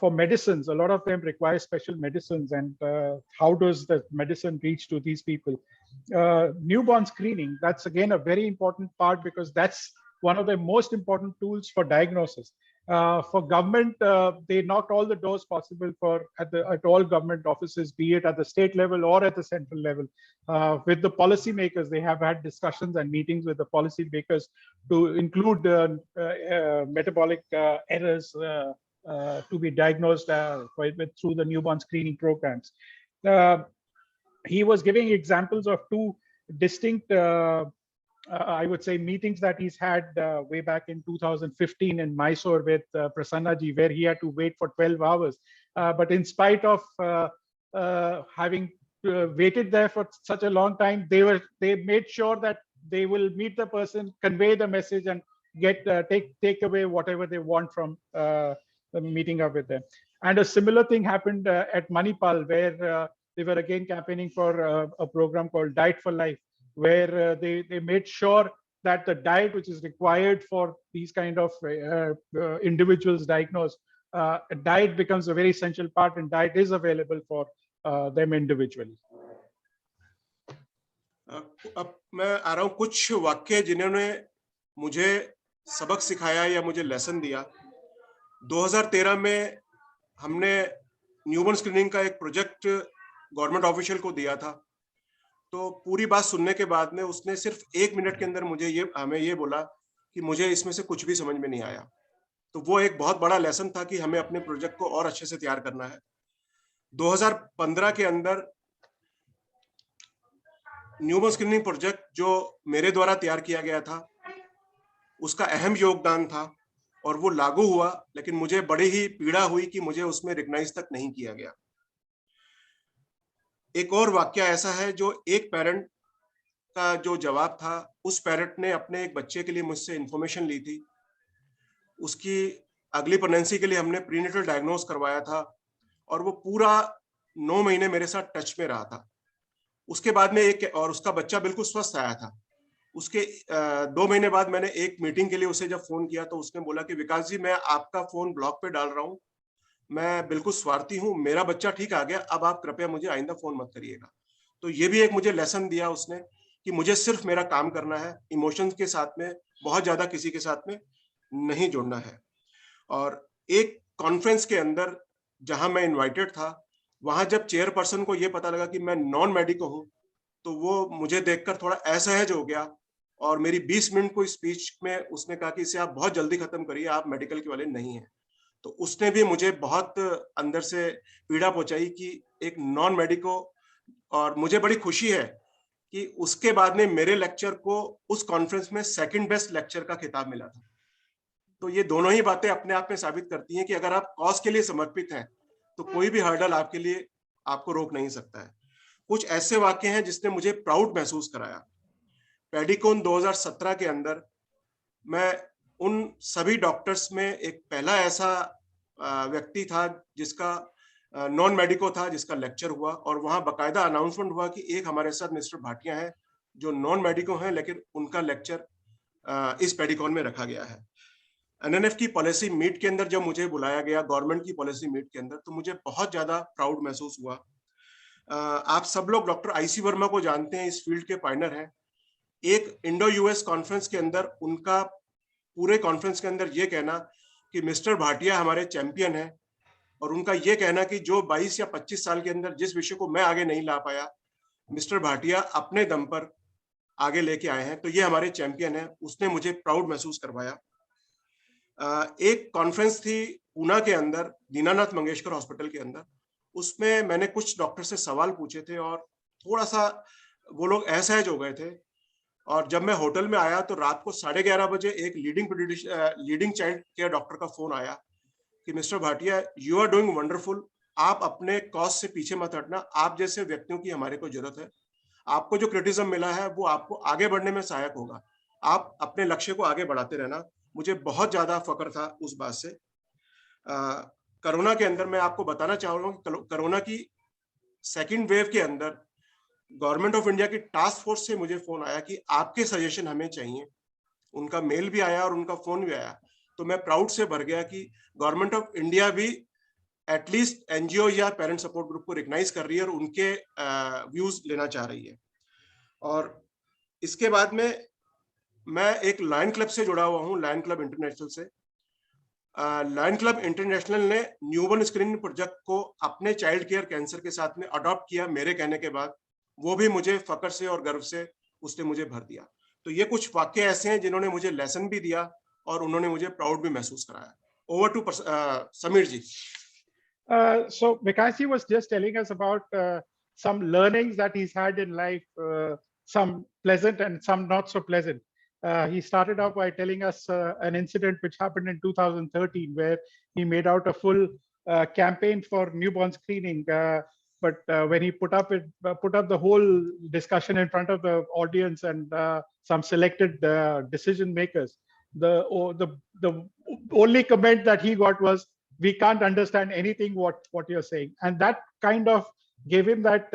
For medicines, a lot of them require special medicines, and how does the medicine reach to these people? Newborn screening, that's again a very important part, because that's one of the most important tools for diagnosis. For government, they knocked all the doors possible at all government offices, be it at the state level or at the central level. With the policymakers, they have had discussions and meetings with the policymakers to include metabolic errors to be diagnosed through the newborn screening programs. He was giving examples of two distinct I would say meetings that he's had way back in 2015 in Mysore with Prasanna ji, where he had to wait for 12 hours. But in spite of having waited there for such a long time, they made sure that they will meet the person, convey the message, and get take away whatever they want from the meeting up with them. And a similar thing happened at Manipal, where they were again campaigning for a program called Diet for Life, where they made sure that the diet which is required for these kind of individuals diagnosed, diet becomes a very essential part, and diet is available for them individually. अब मैं आ रहा हूँ कुछ वाक्य जिन्होंने मुझे सबक सिखाया या मुझे लेसन दिया। 2013 में हमने न्यूबॉर्न स्क्रीनिंग का एक प्रोजेक्ट गवर्नमेंट ऑफिशियल को दिया था। तो पूरी बात सुनने के बाद में उसने सिर्फ 1 मिनट के अंदर हमें ये बोला कि मुझे इसमें से कुछ भी समझ में नहीं आया। तो वो एक बहुत बड़ा लेसन था कि हमें अपने प्रोजेक्ट को और अच्छे से तैयार करना है। 2015 के अंदर न्यूबॉर्न स्क्रीनिंग प्रोजेक्ट जो मेरे द्वारा तैयार किया गया था, उसका अहम योगदान था और वो लागू हुआ, लेकिन मुझे बड़ी ही पीड़ा हुई कि मुझे उसमें रिकॉग्नाइज तक नहीं किया गया। एक और वाक्य ऐसा है जो एक पेरेंट का जो जवाब था, उस पेरेंट ने अपने एक बच्चे के लिए मुझसे इंफॉर्मेशन ली थी। उसकी अगली प्रेगनेंसी के लिए हमने प्रीनेटल डायग्नोस करवाया था और वो पूरा 9 महीने मेरे साथ टच में रहा था। उसके बाद में और उसका बच्चा बिल्कुल स्वस्थ आया था। उसके 2 महीने बाद मैंने एक मीटिंग के लिए उसे जब फोन किया तो उसने बोला कि विकास जी, मैं आपका फोन ब्लॉक पे डाल रहा हूँ, मैं बिल्कुल स्वार्थी हूँ, मेरा बच्चा ठीक आ गया, अब आप कृपया मुझे आइंदा फोन मत करिएगा। तो ये भी एक मुझे लेसन दिया उसने कि मुझे सिर्फ मेरा काम करना है, इमोशंस के साथ में बहुत ज्यादा किसी के साथ में नहीं जुड़ना है। और एक कॉन्फ्रेंस के अंदर जहां मैं इनवाइटेड था, वहां जब चेयरपर्सन को ये पता लगा कि मैं नॉन मेडिको हूं, तो वो मुझे देखकर थोड़ा असहज हो गया और मेरी 20 मिनट को स्पीच में उसने कहा कि इसे आप बहुत जल्दी खत्म करिए, आप मेडिकल के वाले नहीं हैं। तो उसने भी मुझे बहुत अंदर से पीड़ा पहुंचाई कि एक नॉन मेडिको, और मुझे बड़ी खुशी है कि उसके बाद में मेरे लेक्चर को उस कॉन्फ्रेंस में सेकंड बेस्ट लेक्चर का खिताब मिला था। तो ये दोनों ही बातें अपने आप में साबित करती हैं कि अगर आप कॉज के लिए समर्पित हैं तो कोई भी हर्डल आपके लिए आपको रोक नहीं सकता है। कुछ ऐसे वाक्य हैं जिसने मुझे प्राउड महसूस कराया। पेडिकोन 2017 के अंदर मैं उन सभी डॉक्टर्स में एक पहला ऐसा व्यक्ति था जिसका नॉन मेडिको था, जिसका लेक्चर हुआ, और वहां बकायदा अनाउंसमेंट हुआ कि एक हमारे साथ मिस्टर भाटिया हैं जो नॉन मेडिको हैं, लेकिन उनका लेक्चर इस पेडिकोन में रखा गया है। एनएनएफ की पॉलिसी मीट के अंदर जब मुझे बुलाया गया, गवर्नमेंट की पॉलिसी मीट के अंदर, तो मुझे बहुत ज्यादा प्राउड महसूस हुआ। आप सब लोग डॉक्टर आईसी वर्मा को जानते हैं, इस फील्ड के पायनर हैं। एक इंडो यूएस कॉन्फ्रेंस के अंदर उनका पूरे कॉन्फ्रेंस के अंदर ये कहना कि मिस्टर भाटिया हमारे चैंपियन हैं, और उनका ये कहना कि जो 22 या 25 साल के अंदर जिस विषय को मैं आगे नहीं ला पाया, मिस्टर भाटिया अपने दम पर आगे लेके आए हैं, तो ये हमारे चैंपियन हैं। उसने मुझे प्राउड महसूस करवाया। एक कॉन्फ्रेंस थी पूना के अंदर, दीनानाथ मंगेशकर हॉस्पिटल के अंदर, उसमें मैंने कुछ डॉक्टर से सवाल पूछे थे और थोड़ा सा वो लोग असहज हो गए थे। और जब मैं होटल में आया तो रात को 11:30 बजे एक लीडिंग चाइल्ड केयर डॉक्टर का फोन आया कि mister Bhatia, you are doing wonderful, आप अपने कॉज से पीछे मत हटना, आप जैसे व्यक्तियों की हमारे को जरूरत है, आपको जो क्रिटिसिज्म मिला है वो आपको आगे बढ़ने में सहायक होगा। आप अपने लक्ष्य को आगे बढ़ाते रहना। मुझे बहुत ज्यादा फक्र था उस बात से। कोरोना के अंदर मैं आपको बताना चाहूंगा कि कोरोना की सेकेंड वेव के अंदर गवर्नमेंट ऑफ इंडिया की टास्क फोर्स से मुझे फोन आया कि आपके सजेशन हमें चाहिए। उनका मेल भी आया और उनका फोन भी आया। तो मैं प्राउड से भर गया कि गवर्नमेंट ऑफ इंडिया भी एटलीस्ट एनजीओ या पेरेंट सपोर्ट ग्रुप को रिकग्नाइज कर रही है और उनके व्यूज लेना चाह रही है। और इसके बाद में मैं एक लायन क्लब से जुड़ा हुआ हूँ, लायन क्लब इंटरनेशनल से। लायन क्लब इंटरनेशनल ने न्यूबॉर्न स्क्रीनिंग प्रोजेक्ट को अपने चाइल्ड केयर कैंसर के साथ में अडॉप्ट किया मेरे कहने के बाद। वो भी मुझे फक्र से और गर्व से उसने मुझे भर दिया। तो ये कुछ वाक्य ऐसे हैं जिन्होंने मुझे लेसन भी दिया और उन्होंने मुझे प्राउड भी महसूस कराया। Over to Sameer ji. So Vikasji was just telling us about some learnings that he's had in life, some pleasant and some not so pleasant. He started off by telling us an incident which happened in 2013, where he made out a full campaign for newborn screening. But when he put up the whole discussion in front of the audience and some selected decision makers, the only comment that he got was, "We can't understand anything what you're saying." And that kind of gave him that,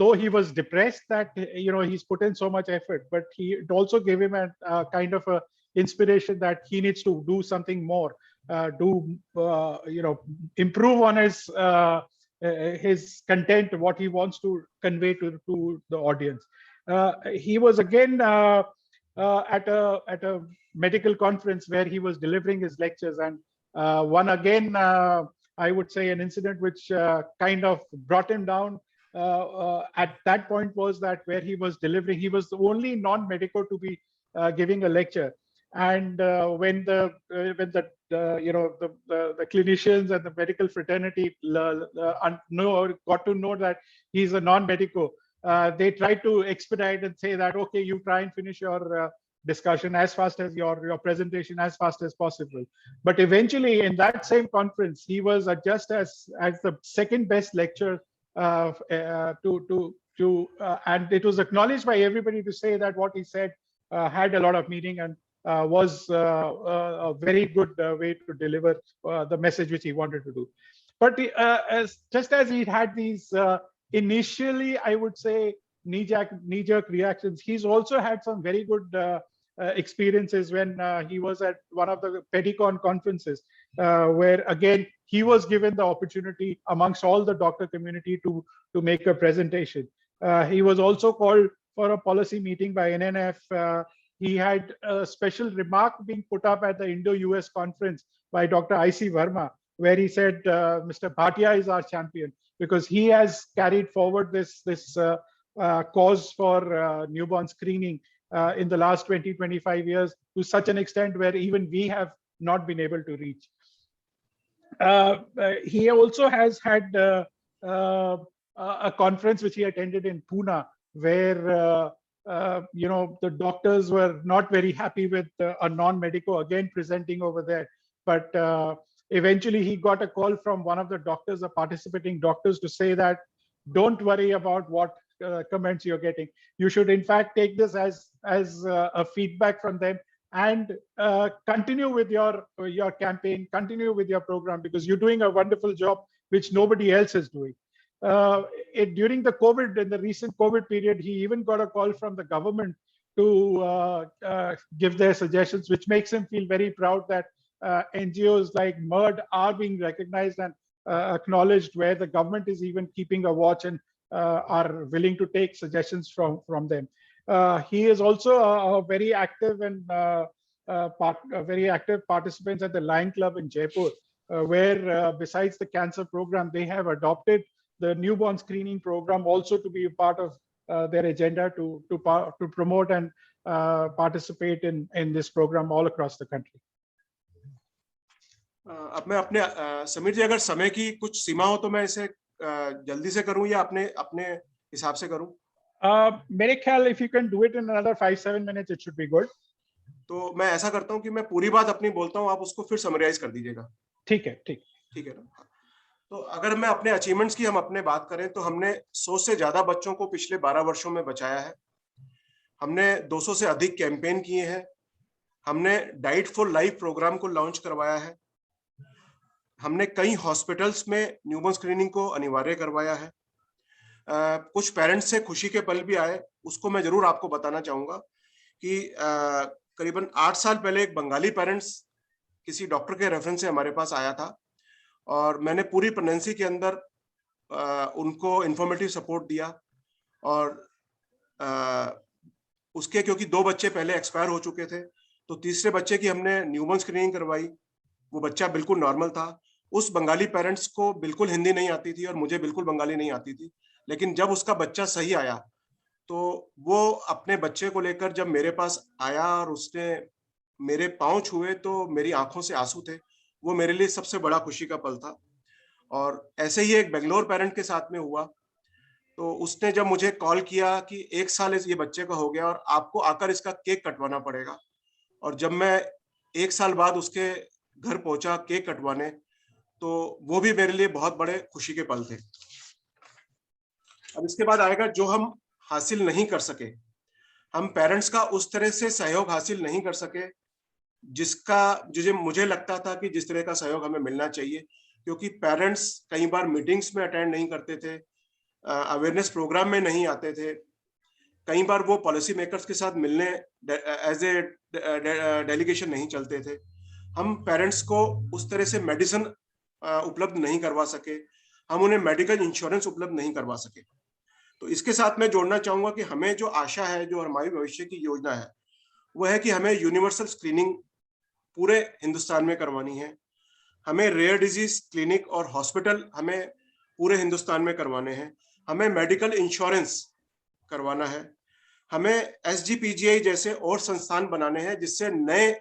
though he was depressed that he's put in so much effort, but it also gave him a kind of a inspiration that he needs to do something more, improve on his content, what he wants to convey to the audience. He was again at a medical conference where he was delivering his lectures, and one again, I would say, an incident which kind of brought him down at that point was that where he was delivering, he was the only non-medico to be giving a lecture. And when the clinicians and the medical fraternity got to know that he's a non-medico, they tried to expedite and say that, okay, you try and finish your discussion as fast as your presentation as fast as possible. But eventually in that same conference, he was just as the second best lecturer and it was acknowledged by everybody to say that what he said had a lot of meaning and was a very good way to deliver the message which he wanted to do. But just as he had these initially, I would say, knee-jerk reactions, he's also had some very good experiences when he was at one of the Pedicon conferences, where again he was given the opportunity amongst all the doctor community to make a presentation. He was also called for a policy meeting by NNF. He had a special remark being put up at the Indo-US conference by Dr. I.C. Verma, where he said, Mr. Bhatia is our champion because he has carried forward this cause for newborn screening in the last 20-25 years to such an extent where even we have not been able to reach. He also has had a conference which he attended in Pune, where the doctors were not very happy with a non-medico again presenting over there. But eventually he got a call from one of the doctors, the participating doctors, to say that don't worry about what comments you're getting. You should in fact take this as a feedback from them and continue with your campaign, continue with your program, because you're doing a wonderful job which nobody else is doing. During the COVID, in the recent COVID period, he even got a call from the government to give their suggestions, which makes him feel very proud that NGOs like MERD are being recognized and acknowledged, where the government is even keeping a watch and are willing to take suggestions from them. He is also a very active and very active participant at the Lion Club in Jaipur, where besides the cancer program, they have adopted the newborn screening program also to be a part of their agenda to promote and participate in this program all across the country. अब मैं अपने समीर जी, अगर समय की कुछ सीमा हो तो मैं इसे जल्दी से करूं या अपने हिसाब से करूं? मेरे ख्याल if you can do it in another 5-7 minutes, it should be good. तो मैं ऐसा करता हूं कि मैं पूरी बात अपनी बोलता हूं, आप उसको फिर समराइज कर दीजिएगा। ठीक है ना? तो अगर मैं अपने अचीवमेंट्स की हम अपने बात करें तो हमने 100 से ज्यादा बच्चों को पिछले 12 वर्षों में बचाया है। हमने 200 से अधिक कैंपेन किए हैं। हमने डाइट फॉर लाइफ प्रोग्राम को लॉन्च करवाया है। हमने कई हॉस्पिटल्स में न्यूबॉर्न स्क्रीनिंग को अनिवार्य करवाया है। कुछ पेरेंट्स से खुशी के पल भी आए, उसको मैं जरूर आपको बताना चाहूंगा कि करीबन 8 साल पहले एक बंगाली पेरेंट्स किसी डॉक्टर के रेफरेंस से हमारे पास आया था और मैंने पूरी प्रेगनेंसी के अंदर उनको इंफॉर्मेटिव सपोर्ट दिया और उसके क्योंकि 2 बच्चे पहले एक्सपायर हो चुके थे, तो तीसरे बच्चे की हमने न्यूबॉर्न स्क्रीनिंग करवाई। वो बच्चा बिल्कुल नॉर्मल था। उस बंगाली पेरेंट्स को बिल्कुल हिंदी नहीं आती थी और मुझे बिल्कुल बंगाली नहीं आती थी, लेकिन जब उसका बच्चा सही आया तो वो अपने बच्चे को लेकर जब मेरे पास आया और उसने मेरे पांव छुए तो मेरी आंखों से आंसू थे। वो मेरे लिए सबसे बड़ा खुशी का पल था। और ऐसे ही एक बेंगलोर पेरेंट के साथ में हुआ, तो उसने जब मुझे कॉल किया कि 1 साल ये बच्चे का हो गया और आपको आकर इसका केक कटवाना पड़ेगा, और जब मैं 1 साल बाद उसके घर पहुंचा केक कटवाने, तो वो भी मेरे लिए बहुत बड़े खुशी के पल थे। अब इसके बाद आएगा जो हम हासिल नहीं कर सके। हम पेरेंट्स का उस तरह से सहयोग हासिल नहीं कर सके जिसका मुझे लगता था कि जिस तरह का सहयोग हमें मिलना चाहिए, क्योंकि पेरेंट्स कई बार मीटिंग्स में अटेंड नहीं करते थे, अवेयरनेस प्रोग्राम में नहीं आते थे, कई बार वो पॉलिसी मेकर्स के साथ मिलने एज ए डेलीगेशन नहीं चलते थे। हम पेरेंट्स को उस तरह से मेडिसिन उपलब्ध नहीं करवा सके, हम उन्हें मेडिकल इंश्योरेंस उपलब्ध नहीं करवा सके। तो इसके साथ मैं जोड़ना चाहूंगा कि हमें जो आशा है, जो हमारी भविष्य की योजना है, वो है कि हमें यूनिवर्सल स्क्रीनिंग पूरे हिंदुस्तान में करवानी है। हमें रेयर डिजीज क्लिनिक और हॉस्पिटल हमें पूरे हिंदुस्तान में करवाने हैं। हमें मेडिकल इंश्योरेंस करवाना है। हमें एसजीपीजीआई जैसे और संस्थान बनाने हैं जिससे नए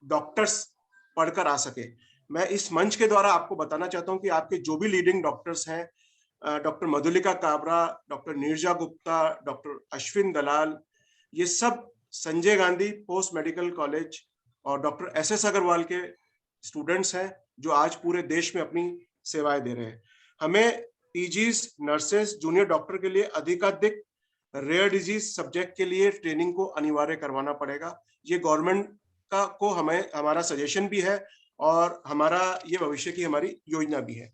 डॉक्टर्स पढ़कर आ सके। मैं इस मंच के द्वारा आपको बताना चाहता हूं कि आपके जो भी लीडिंग डॉक्टर्स हैं, doctor Madhulika Kabra, doctor Neerja Gupta, doctor Ashwin Dalal, ये सब Sanjay Gandhi post medical college और डॉक्टर एस अग्रवाल के स्टूडेंट्स हैं जो आज पूरे देश में अपनी सेवाएं दे रहे हैं। हमें पीजीज, नर्सेस, जूनियर डॉक्टर के लिए अधिकाधिक रेयर डिजीज सब्जेक्ट के लिए ट्रेनिंग को अनिवार्य करवाना पड़ेगा। ये गवर्नमेंट का को हमें हमारा सजेशन भी है और हमारा ये भविष्य की हमारी योजना भी है।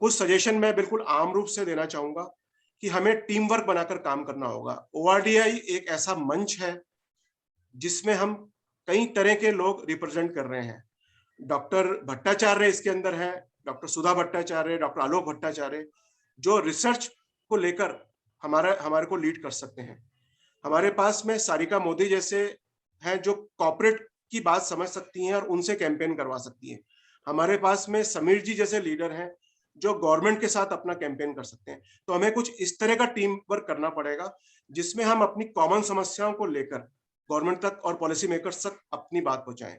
कुछ सजेशन मैं बिल्कुल आम रूप से देना चाहूंगा कि हमें टीम वर्क बनाकर काम करना होगा। ओआरडीआई एक ऐसा मंच है जिसमें हम कई तरह के लोग रिप्रेजेंट कर रहे हैं। डॉक्टर भट्टाचार्य इसके अंदर है, डॉक्टर सुधा भट्टाचार्य, डॉक्टर आलोक भट्टाचार्य, जो रिसर्च को लेकर हमारे को लीड कर सकते हैं। हमारे पास में सारिका मोदी जैसे हैं जो कॉर्पोरेट की बात समझ सकती हैं और उनसे कैंपेन करवा सकती हैं। हमारे पास में समीर जी जैसे लीडर हैं जो गवर्नमेंट के साथ अपना कैंपेन कर सकते हैं। तो हमें कुछ इस तरह का टीम वर्क करना पड़ेगा जिसमें हम अपनी कॉमन समस्याओं को लेकर गवर्नमेंट तक और पॉलिसी मेकर्स तक अपनी बात पहुंचाएं।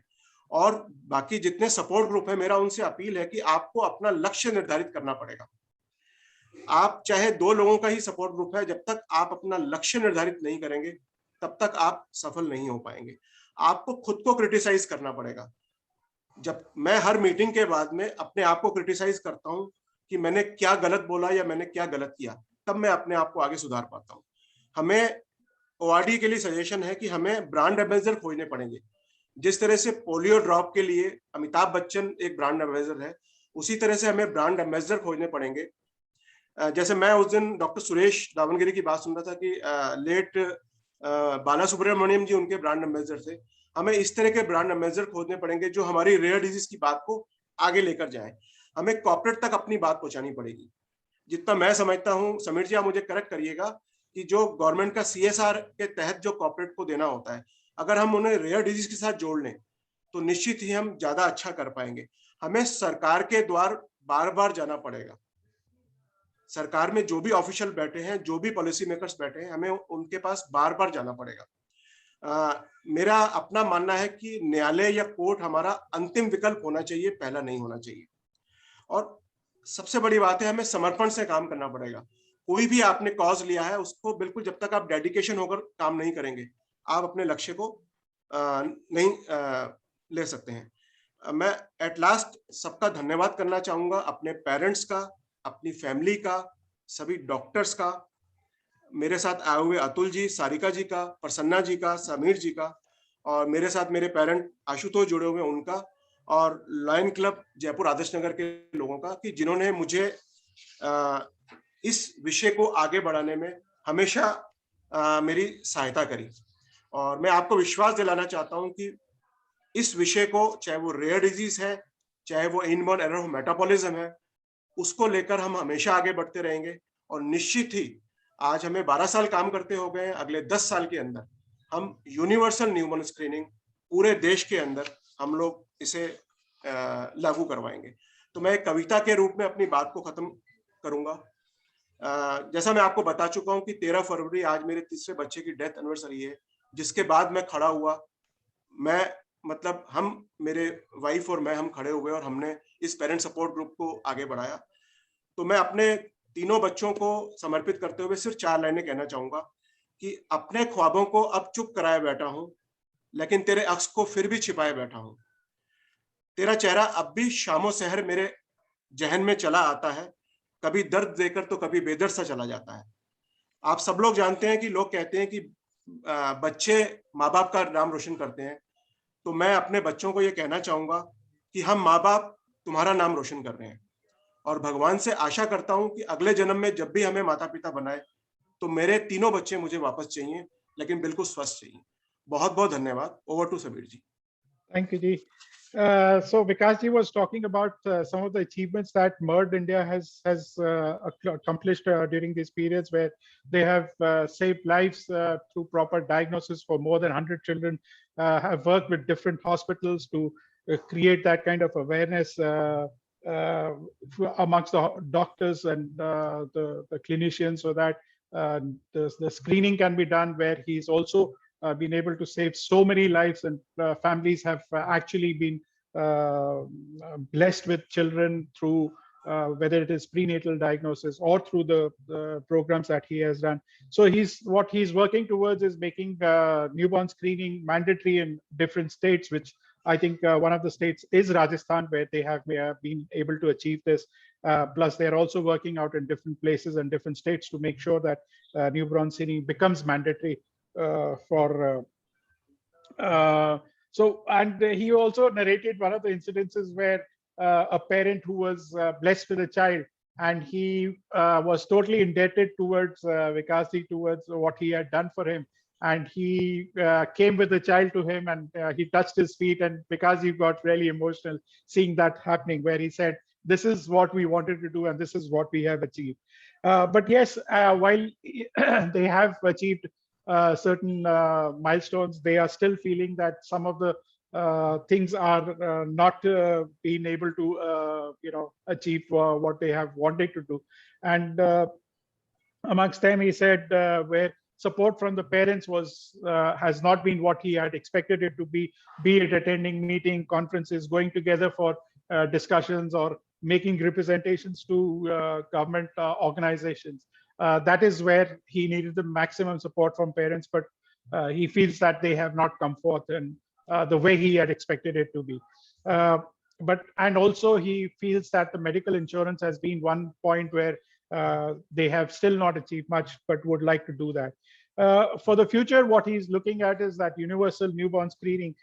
और बाकी जितने सपोर्ट ग्रुप है, मेरा उनसे अपील है कि आपको अपना लक्ष्य निर्धारित करना पड़ेगा। आप चाहे 2 लोगों का ही सपोर्ट ग्रुप है, जब तक आप अपना लक्ष्य निर्धारित नहीं करेंगे तब तक आप सफल नहीं हो पाएंगे। आपको खुद को क्रिटिसाइज करना पड़ेगा। जब मैं हर मीटिंग के बाद में अपने आप को क्रिटिसाइज करता हूं कि मैंने क्या गलत बोला या मैंने क्या गलत किया, तब मैं अपने आप को आगे सुधार पाता हूं। हमें ओआरडी के लिए सजेशन है कि हमें ब्रांड एम्बेसडर खोजने पड़ेंगे। जिस तरह से पोलियो ड्रॉप के लिए अमिताभ बच्चन एक ब्रांड एम्बेसडर है, उसी तरह से हमें ब्रांड एम्बेसडर खोजने पड़ेंगे। जैसे मैं उस दिन डॉक्टर सुरेश दावनगिरी की बात सुन रहा था कि लेट बाला सुब्रमण्यम जी उनके ब्रांड एम्बेसडर थे। हमें इस तरह के ब्रांड एम्बेसडर खोजने पड़ेंगे जो हमारी रेयर डिजीज की बात को आगे लेकर जाए। हमें कॉर्पोरेट तक अपनी बात पहुंचानी पड़ेगी। जितना मैं समझता हूं, समीर जी आप मुझे करेक्ट करिएगा, कि जो गवर्नमेंट का सीएसआर के तहत जो कॉर्पोरेट को देना होता है, अगर हम उन्हें रेयर डिजीज के साथ जोड़ लें तो निश्चित ही हम ज्यादा अच्छा कर पाएंगे। हमें सरकार के द्वार बार बार जाना पड़ेगा। सरकार में जो भी ऑफिशियल बैठे हैं, जो भी पॉलिसी मेकर्स बैठे हैं, हमें उनके पास बार बार जाना पड़ेगा। मेरा अपना मानना है कि न्यायालय या कोर्ट हमारा अंतिम विकल्प होना चाहिए, पहला नहीं होना चाहिए। और सबसे बड़ी बात है, हमें समर्पण से काम करना पड़ेगा। कोई भी आपने कॉज लिया है, उसको बिल्कुल जब तक आप डेडिकेशन होकर काम नहीं करेंगे, आप अपने लक्ष्य को नहीं ले सकते हैं। मैं एट लास्ट सबका धन्यवाद करना चाहूंगा, अपने पेरेंट्स का, अपनी फैमिली का, सभी डॉक्टर्स का, मेरे साथ आए हुए अतुल जी, सारिका जी का, प्रसन्ना जी का, समीर जी का, और मेरे साथ मेरे पेरेंट आशुतोष जुड़े हुए उनका, और लायन क्लब जयपुर आदर्श नगर के लोगों का, कि जिन्होंने मुझे इस विषय को आगे बढ़ाने में हमेशा मेरी सहायता करी। और मैं आपको विश्वास दिलाना चाहता हूं कि इस विषय को, चाहे वो रेयर डिजीज है, चाहे वो इनबॉर्न एरर ऑफ मेटाबॉलिज्म है, उसको लेकर हम हमेशा आगे बढ़ते रहेंगे। और निश्चित ही आज हमें 12 साल काम करते हो गए हैं, अगले 10 साल के अंदर हम यूनिवर्सल न्यूबॉर्न स्क्रीनिंग पूरे देश के अंदर हम लोग इसे लागू करवाएंगे। तो मैं एक कविता के रूप में अपनी बात को खत्म करूंगा। जैसा मैं आपको बता चुका हूं कि 13 फरवरी आज मेरे तीसरे बच्चे की डेथ एनिवर्सरी है, जिसके बाद मैं खड़ा हुआ, मैं मतलब हम, मेरे वाइफ और मैं, हम खड़े हुए और हमने इस पेरेंट सपोर्ट ग्रुप को आगे बढ़ाया। तो मैं अपने तीनों बच्चों को समर्पित करते हुए सिर्फ 4 लाइनें कहना चाहूंगा कि अपने ख्वाबों को अब चुप कराए बैठा हूं, लेकिन तेरे अक्स को फिर भी छिपाए बैठा हूं। तेरा चेहरा अब भी शामो सहर मेरे जहन में चला आता है, कभी दर्द देकर तो कभी बेदर्द सा चला जाता है। आप सब लोग जानते हैं कि लोग कहते हैं कि बच्चे माँ बाप का नाम रोशन करते हैं। तो मैं अपने बच्चों को ये कहना चाहूंगा कि हम माँ बाप तुम्हारा नाम रोशन कर रहे हैं, और भगवान से आशा करता हूं कि अगले जन्म में जब भी हमें माता पिता बनाए तो मेरे तीनों बच्चे मुझे वापस चाहिए, लेकिन बिल्कुल स्वस्थ चाहिए। बहुत बहुत धन्यवाद। Over to Sameer ji. Thank you, Ji. So Vikas ji was talking about some of the achievements that MERD India has accomplished during these periods, where they have saved lives through proper diagnosis for more than 100 children, have worked with different hospitals to create that kind of awareness amongst the doctors and the clinicians, so that the screening can be done, where he's also been able to save so many lives, and families have actually been blessed with children through whether it is prenatal diagnosis or through the programs that he has done. So what he's working towards is making newborn screening mandatory in different states, which I think one of the states is Rajasthan, where they have been able to achieve this. Plus, they're also working out in different places and different states to make sure that newborn screening becomes mandatory for and he also narrated one of the incidences where a parent who was blessed with a child, and he was totally indebted towards Vikasji, towards what he had done for him, and he came with the child to him, and he touched his feet, and Vikasji got really emotional seeing that happening, where he said, this is what we wanted to do and this is what we have achieved. But yes, while they have achieved certain milestones, they are still feeling that some of the things are not being able to achieve what they have wanted to do. And amongst them, he said where support from the parents has not been what he had expected it to be it attending meeting, conferences, going together for discussions, or making representations to government organizations. That is where he needed the maximum support from parents, but he feels that they have not come forth in the way he had expected it to be. And also he feels that the medical insurance has been one point where they have still not achieved much, but would like to do that. For the future, what he's looking at is that universal newborn screening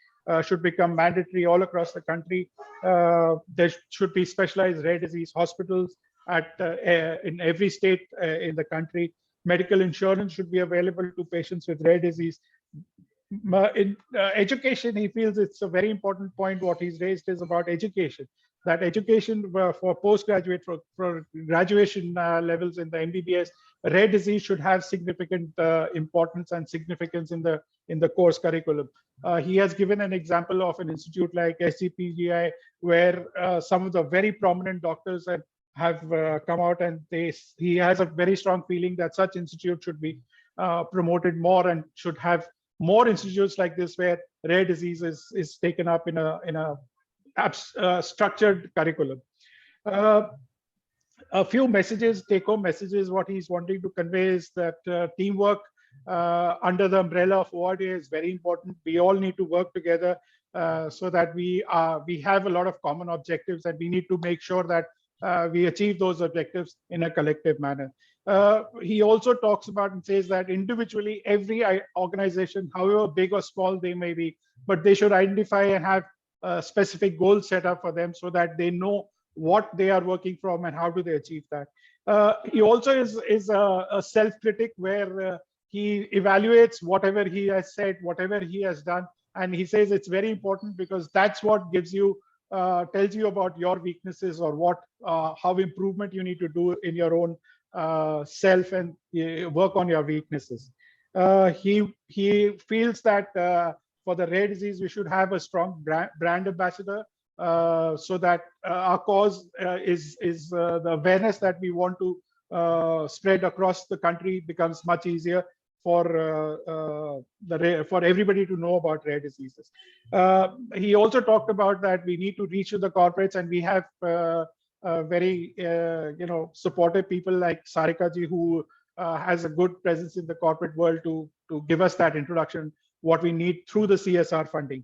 should become mandatory all across the country. There should be specialized rare disease hospitals in every state in the country. Medical insurance should be available to patients with rare disease. In education, he feels it's a very important point. What he's raised is about education. That education for postgraduate, for graduation levels in the MBBS, rare disease should have significant importance and significance in the course curriculum. He has given an example of an institute like SCPGI, where some of the very prominent doctors have come out, and he has a very strong feeling that such institutes should be promoted more, and should have more institutes like this, where rare disease is taken up in a structured curriculum. A few messages, take-home messages. What he's wanting to convey is that teamwork under the umbrella of ORDA is very important. We all need to work together. so that we have a lot of common objectives, and we need to make sure that we achieve those objectives in a collective manner. He also talks about and says that individually, every organization, however big or small they may be, but they should identify and have specific goals set up for them so that they know what they are working from and how do they achieve that. He also is a self-critic where he evaluates whatever he has said, whatever he has done, and he says it's very important because that's what gives you, tells you about your weaknesses or what, how improvement you need to do in your own self and work on your weaknesses. He feels that for the rare disease, we should have a strong brand ambassador so that our cause is the awareness that we want to spread across the country becomes much easier for everybody to know about rare diseases. He also talked about that we need to reach to the corporates, and we have very supportive people like Sarika ji, who has a good presence in the corporate world to give us that introduction, what we need through the CSR funding.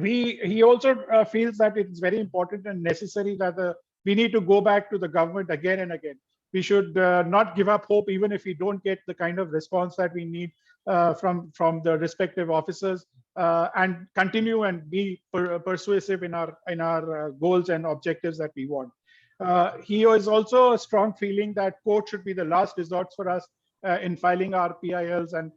He also feels that it's very important and necessary that we need to go back to the government again and again. We should not give up hope, even if we don't get the kind of response that we need from the respective officers, and continue and be persuasive in our goals and objectives that we want. He is also a strong feeling that court should be the last resort for us in filing our PILs and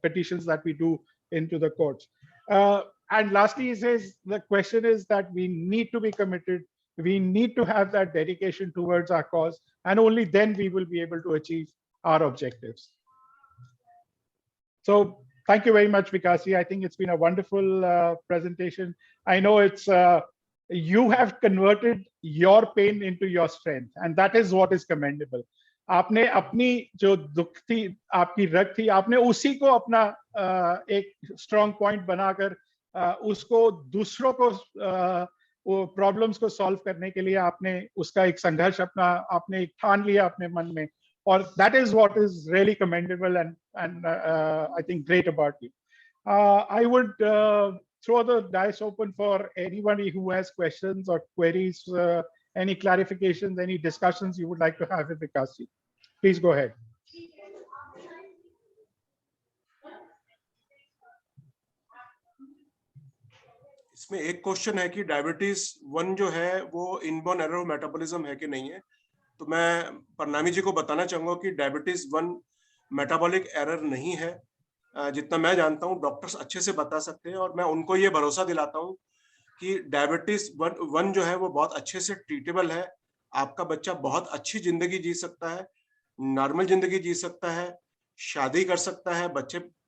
petitions that we do into the courts. And lastly, he says the question is that we need to be committed. We need to have that dedication towards our cause, and only then we will be able to achieve our objectives. So thank you very much, Vikasji. I think it's been a wonderful presentation. I know it's you have converted your pain into your strength, and that is what is commendable. आपने अपनी जो दुख थी, आपकी रग थी, आपने उसी को अपना एक स्ट्रॉन्ग पॉइंट बनाकर उसको दूसरों को वो प्रॉब्लम्स को सॉल्व करने के लिए आपने उसका एक संघर्ष आपने एक ठान लिया अपने मन में, और that is what is really commendable and I think great about you. I would throw the dice open for anybody who has questions or queries, any clarifications, any discussions you would like to have with Vikasji. Please go ahead. इसमें एक question है कि diabetes 1 जो है वो inborn error of metabolism है कि नहीं है। तो मैं परनामी जी को बताना चाहूंगा कि डायबिटीज 1 मेटाबॉलिक एरर नहीं है। जितना मैं जानता हूं डॉक्टर्स अच्छे से बता सकते हैं, और मैं उनको ये भरोसा दिलाता हूं कि डायबिटीज 1 जो है वो बहुत अच्छे से ट्रीटेबल है। आपका बच्चा बहुत अच्छी जिंदगी जी सकता है, नॉर्मल जिंदगी जी सकता है, शादी कर सकता है,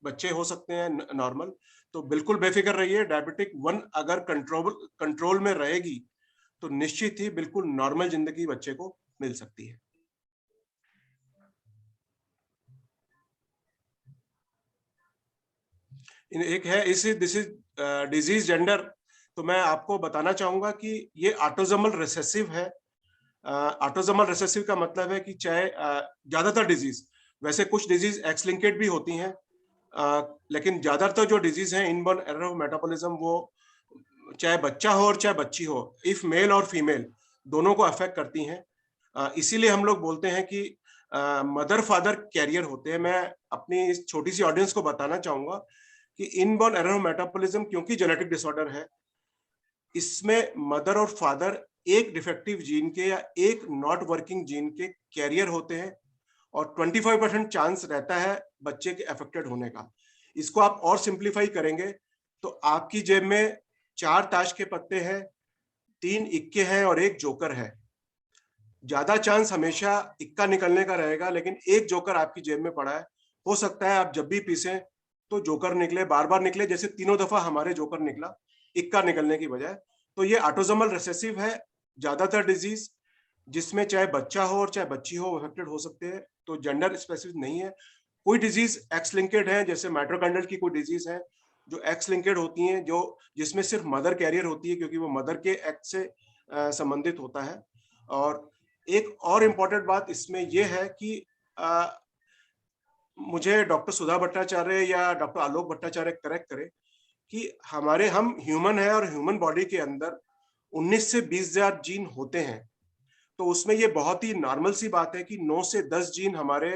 बच्चे हो सकते हैं नॉर्मल। तो बिल्कुल बेफिक्र रहिए, डायबिटिक 1 अगर कंट्रोल में रहेगी तो निश्चित ही बिल्कुल नॉर्मल जिंदगी बच्चे को मिल सकती है। एक है दिस इज डिजीज जेंडर। तो मैं आपको बताना चाहूंगा कि ये ऑटोसोमल रिसेसिव है। ऑटोसोमल रिसेसिव का मतलब है कि चाहे ज्यादातर डिजीज, वैसे कुछ डिजीज एक्स लिंकेड भी होती हैं, लेकिन ज्यादातर जो डिजीज हैं इनबॉर्न एरर ऑफ मेटाबॉलिज्म वो चाहे बच्चा हो और चाहे बच्ची हो, इफ मेल और फीमेल दोनों को अफेक्ट करती हैं। इसीलिए हम लोग बोलते हैं कि मदर फादर कैरियर होते हैं। मैं अपनी इस छोटी सी ऑडियंस को बताना चाहूंगा कि इनबॉर्न एरर ऑफ मेटाबॉलिज्म क्योंकि जेनेटिक डिसऑर्डर है, इसमें मदर और फादर एक डिफेक्टिव जीन के या एक नॉट वर्किंग जीन के कैरियर होते हैं, और 25% चांस रहता है बच्चे के अफेक्टेड होने का। इसको आप और सिंप्लीफाई करेंगे तो आपकी जेब में 4 ताश के पत्ते हैं, 3 इक्के हैं और 1 जोकर है। ज्यादा चांस हमेशा इक्का निकलने का रहेगा, लेकिन 1 जोकर आपकी जेब में पड़ा है। हो सकता है आप जब भी पीसें तो जोकर निकले, बार बार निकले, जैसे 3 दफा हमारे जोकर निकला इक्का निकलने की बजाय। तो ये ऑटोसोमल रिसेसिव है। ज्यादातर डिजीज जिसमें चाहे बच्चा हो और चाहे बच्ची हो अफेक्टेड हो सकते हैं, तो जेंडर स्पेसिफिक नहीं है। कोई डिजीज एक्स लिंकेड है, जैसे माइटोकॉन्ड्रियल की कोई डिजीज है जो एक्स लिंकेड होती हैं, जो जिसमें सिर्फ मदर कैरियर होती है क्योंकि वो मदर के एक्स से संबंधित होता है। और एक और इम्पॉर्टेंट बात इसमें यह है कि मुझे डॉक्टर सुधा भट्टाचार्य या डॉक्टर आलोक भट्टाचार्य करेक्ट करे, कि हम ह्यूमन है और ह्यूमन बॉडी के अंदर 19 से 20,000 जीन होते हैं। तो उसमें ये बहुत ही नॉर्मल सी बात है कि 9 से 10 जीन हमारे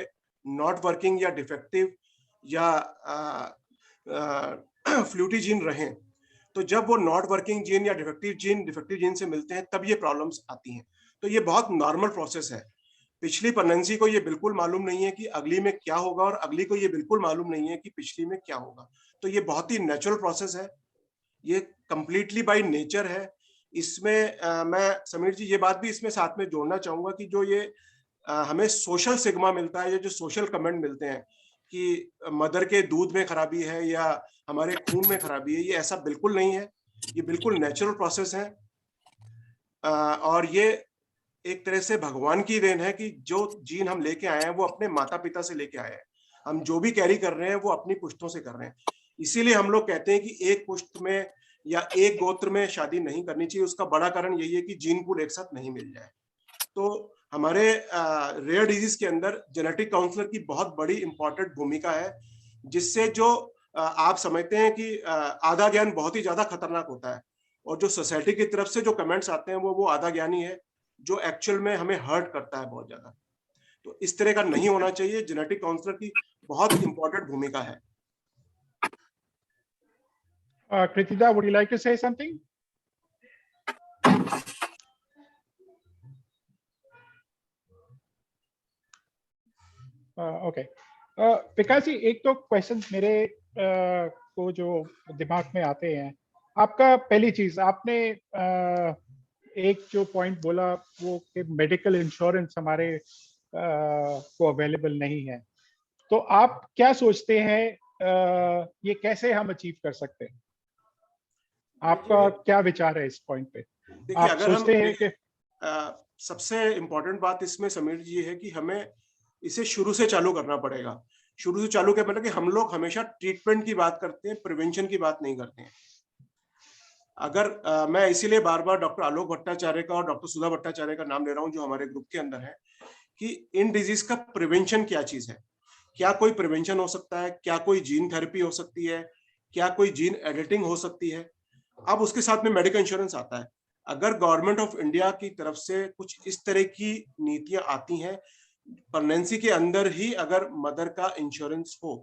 नॉट वर्किंग या डिफेक्टिव या फ्लूटी जीन रहें। तो जब वो नॉट वर्किंग जीन या डिफेक्टिव जीन से मिलते हैं तब ये प्रॉब्लम्स आती हैं। तो ये बहुत नॉर्मल प्रोसेस है। पिछली प्रेगनेंसी को ये बिल्कुल मालूम नहीं है कि अगली में क्या होगा और अगली को ये बिल्कुल मालूम नहीं है कि पिछली में क्या होगा। तो ये बहुत ही नेचुरल प्रोसेस है, ये कंप्लीटली बाय नेचर है। इसमें मैं समीर जी ये बात भी इसमें साथ में जोड़ना चाहूंगा कि जो ये हमें सोशल सिग्मा मिलता है या जो सोशल कमेंट मिलते हैं कि मदर के दूध में खराबी है या हमारे खून में खराबी है, ये ऐसा बिल्कुल नहीं है। ये बिल्कुल नेचुरल प्रोसेस है और ये एक तरह से भगवान की देन है कि जो जीन हम लेके आए हैं वो अपने माता पिता से लेके आए हैं। हम जो भी कैरी कर रहे हैं वो अपनी पुश्तों से कर रहे हैं। इसीलिए हम लोग कहते हैं कि एक पुश्त में या एक गोत्र में शादी नहीं करनी चाहिए। उसका बड़ा कारण यही है कि जीन पूल एक साथ नहीं मिल जाए। तो हमारे रेयर डिजीज के अंदर जेनेटिक काउंसलर की बहुत बड़ी इंपॉर्टेंट भूमिका है, जिससे जो आप समझते हैं कि आधा ज्ञान बहुत ही ज्यादा खतरनाक होता है और जो सोसाइटी की तरफ से जो कमेंट्स आते हैं वो आधा ज्ञान ही है जो एक्चुअल में हमें हर्ट करता है बहुत ज्यादा। तो इस तरह का नहीं होना चाहिए। जेनेटिक काउंसलर की बहुत इंपॉर्टेंट भूमिका है। Kritida, would you like to say something? Okay. विकास जी, एक तो क्वेश्चन मेरे को जो दिमाग में आते हैं, आपका पहली चीज आपने एक जो पॉइंट बोला वो कि मेडिकल इंश्योरेंस हमारे को अवेलेबल नहीं है। तो आप क्या सोचते हैं ये कैसे हम अचीव कर सकते हैं? आपका क्या विचार है इस पॉइंट पे? देखिए, आप अगर सोचते हैं कि सबसे इम्पोर्टेंट बात इसमें समीर जी ये है कि हमें इसे शुरू से चालू करना पड़ेगा। शुरू से चालू क्या मतलब कि हम लोग हमेशा ट्रीटमेंट की बात करते हैं, प्रिवेंशन की बात नहीं करते हैं। अगर मैं इसीलिए बार बार डॉक्टर आलोक भट्टाचार्य का और डॉक्टर सुधा भट्टाचार्य का नाम ले रहा हूं जो हमारे ग्रुप के अंदर है, कि इन डिजीज का प्रिवेंशन क्या चीज है। क्या कोई प्रिवेंशन हो सकता है? क्या कोई जीन थेरेपी हो सकती है? क्या कोई जीन एडिटिंग हो सकती है? अब उसके साथ में मेडिकल इंश्योरेंस आता है। अगर गवर्नमेंट ऑफ इंडिया की तरफ से कुछ इस तरह की नीतियां आती हैं, प्रेगनेंसी के अंदर ही अगर मदर का इंश्योरेंस हो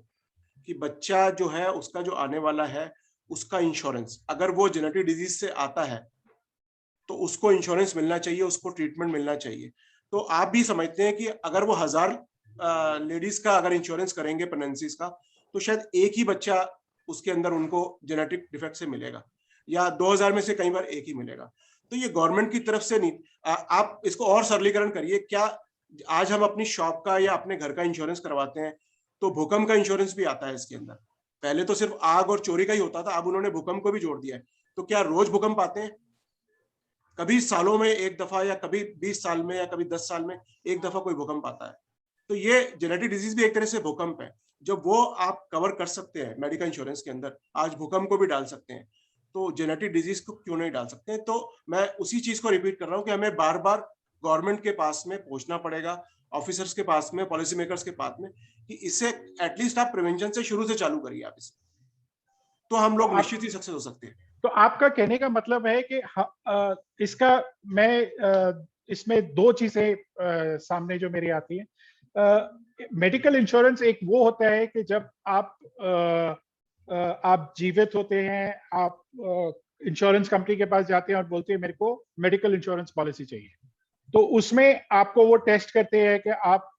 कि बच्चा जो है उसका जो आने वाला है उसका इंश्योरेंस, अगर वो जेनेटिक डिजीज से आता है तो उसको इंश्योरेंस मिलना चाहिए, उसको ट्रीटमेंट मिलना चाहिए। तो आप भी समझते हैं कि अगर वो 1000 लेडीज का अगर इंश्योरेंस करेंगे प्रेगनेंसीज का, तो शायद एक ही बच्चा उसके अंदर उनको जेनेटिक डिफेक्ट से मिलेगा या 2000 में से कई बार एक ही मिलेगा। तो ये गवर्नमेंट की तरफ से नहीं, आप इसको और सरलीकरण करिए। क्या आज हम अपनी शॉप का या अपने घर का इंश्योरेंस करवाते हैं तो भूकंप का इंश्योरेंस भी आता है इसके अंदर। पहले तो सिर्फ आग और चोरी का ही होता था, अब उन्होंने भूकंप को भी जोड़ दिया है। तो क्या रोज भूकंप आते हैं? कभी सालों में एक दफा या कभी 20 साल में या कभी 10 साल में एक दफा कोई भूकंप आता है। तो ये जेनेटिक डिजीज भी एक तरह से भूकंप है, जब वो आप कवर कर सकते हैं मेडिकल इंश्योरेंस के अंदर। आज भूकंप को भी डाल सकते हैं, तो जेनेटिक डिजीज को क्यों नहीं डाल सकते? तो मैं उसी चीज को रिपीट कर रहा हूँ कि हमें बार बार गवर्नमेंट के पास में पहुंचना पड़ेगा, ऑफिसर्स के पास में, पॉलिसी मेकर्स के पास में, कि इसे एटलीस्ट आप प्रिवेंशन से शुरू से चालू करिए आप इसे, तो हम लोग निश्चित ही सक्सेस हो सकते हैं। तो आपका कहने का मतलब है कि इसका मैं इसमें दो चीजें सामने जो मेरी आती है। मेडिकल इंश्योरेंस एक वो होता है कि जब आप जीवित होते हैं, आप इंश्योरेंस कंपनी के पास जाते हैं और बोलते हैं मेरे को मेडिकल इंश्योरेंस पॉलिसी चाहिए, तो उसमें आपको वो टेस्ट करते हैं कि आप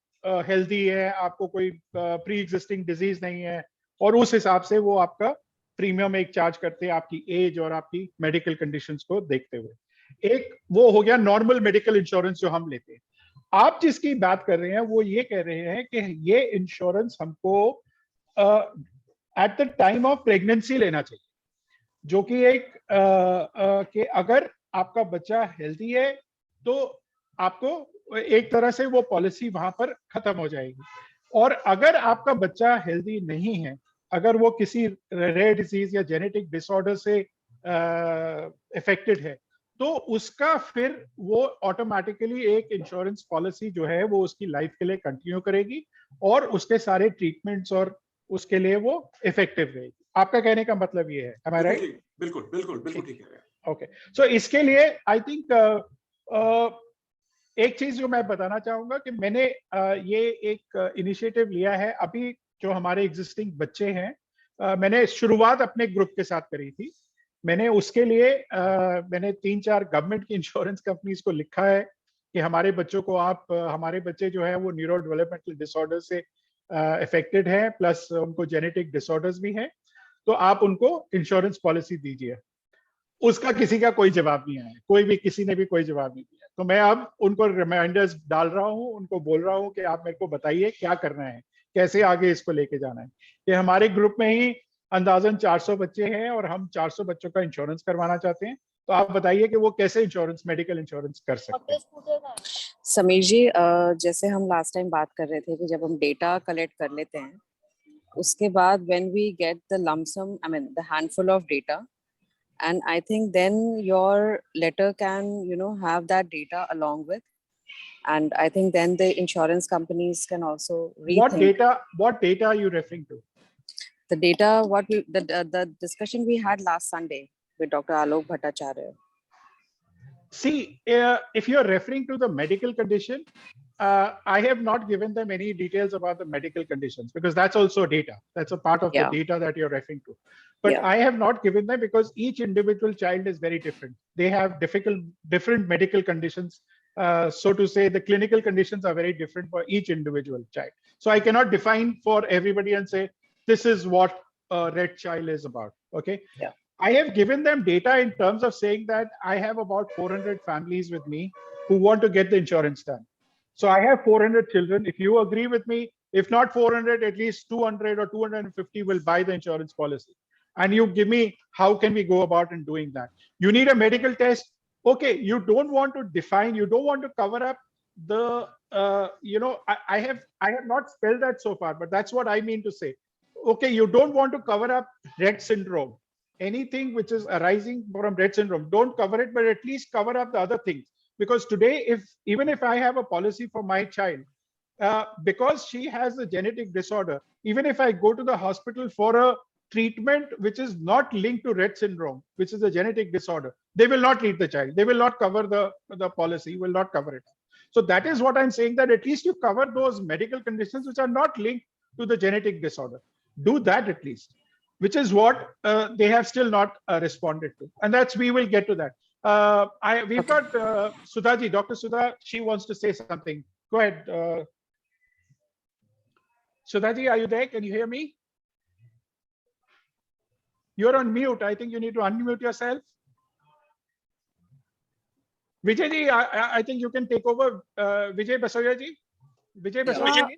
हेल्दी है, आपको कोई प्री एग्जिस्टिंग डिजीज नहीं है, और उस हिसाब से वो आपका प्रीमियम एक चार्ज करते हैं आपकी एज और आपकी मेडिकल कंडीशंस को देखते हुए। एक वो हो गया नॉर्मल मेडिकल इंश्योरेंस जो हम लेते हैं। आप जिसकी बात कर रहे हैं वो ये कह रहे हैं कि ये इंश्योरेंस हमको at the time of pregnancy लेना चाहिए, जो कि एक कि अगर आपका बच्चा हेल्दी है तो आपको एक तरह से वो पॉलिसी वहां पर खत्म हो जाएगी। और अगर आपका बच्चा हेल्दी नहीं है, अगर वो किसी रेयर डिजीज या जेनेटिक डिसऑर्डर से इफेक्टेड है, तो उसका फिर वो ऑटोमेटिकली एक इंश्योरेंस पॉलिसी जो है वो उसकी लाइफ के लिए कंटिन्यू करेगी और उसके सारे ट्रीटमेंट्स और उसके लिए वो इफेक्टिव रहेगी। आपका कहने का मतलब ये है, am I right? बिल्कुल बिल्कुल बिल्कुल ठीक है। ओके, सो इसके लिए आई थिंक एक चीज जो मैं बताना चाहूंगा कि मैंने ये एक इनिशिएटिव लिया है। अभी जो हमारे एग्जिस्टिंग बच्चे हैं, मैंने शुरुआत अपने ग्रुप के साथ करी थी। मैंने उसके लिए मैंने 3-4 गवर्नमेंट की इंश्योरेंस कंपनीज को लिखा है कि हमारे बच्चों को आप हमारे बच्चे जो है वो न्यूरो डेवलपमेंटल डिसऑर्डर से अफेक्टेड है, प्लस उनको जेनेटिक डिसऑर्डर्स भी हैं, तो आप उनको इंश्योरेंस पॉलिसी दीजिए। उसका किसी का कोई जवाब नहीं आया, कोई भी किसी ने भी कोई जवाब नहीं दिया। तो मैं अब उनको रिमाइंडर्स डाल रहा हूँ, उनको बोल रहा हूँ कि आप मेरे को बताइए क्या करना है, कैसे आगे इसको लेके जाना है। कि हमारे ग्रुप में ही अंदाजन 400 बच्चे हैं और हम 400 बच्चों का इंश्योरेंस करवाना चाहते हैं। तो आप बताइए कि वो कैसे इंश्योरेंस, मेडिकल इंश्योरेंस कर सकते हैं। समीर जी, जैसे हम लास्ट टाइम बात कर रहे थे कि जब हम डेटा कलेक्ट कर लेते हैं, उसके बाद when we get the lump sum, I mean the handful of data, and I think then your letter can have that data along with, and I think then the insurance companies can also rethink what data are you referring to? the data, what we the discussion we had last Sunday with Dr. Alok Bhattacharya. See, if you're referring to the medical condition, I have not given them any details about the medical conditions because that's also data. That's a part of the data that you're referring to. But I have not given them because each individual child is very different. They have different medical conditions. So to say, the clinical conditions are very different for each individual child. So I cannot define for everybody and say, this is what a red child is about. Okay. Yeah. I have given them data in terms of saying that I have about 400 families with me who want to get the insurance done. So I have 400 children. If you agree with me, if not 400, at least 200 or 250 will buy the insurance policy. And you give me, how can we go about in doing that? You need a medical test. Okay, you don't want to define, you don't want to cover up the, I have not spelled that so far, but that's what I mean to say. Okay, you don't want to cover up Rett syndrome. Anything which is arising from Rett syndrome, don't cover it, but at least cover up the other things. Because today, even if I have a policy for my child, because she has a genetic disorder, even if I go to the hospital for a treatment which is not linked to Rett syndrome, which is a genetic disorder, they will not treat the child. They will not cover the policy, will not cover it. So that is what I'm saying, that at least you cover those medical conditions which are not linked to the genetic disorder. Do that at least, which is what they have still not responded to. And we will get to that. We've got Sudhaji, Dr. Sudha, she wants to say something. Go ahead. Sudhaji, are you there? Can you hear me? You're on mute. I think you need to unmute yourself. Vijay ji, I think you can take over. Vijay Basoya ji. Vijay Basoya ji.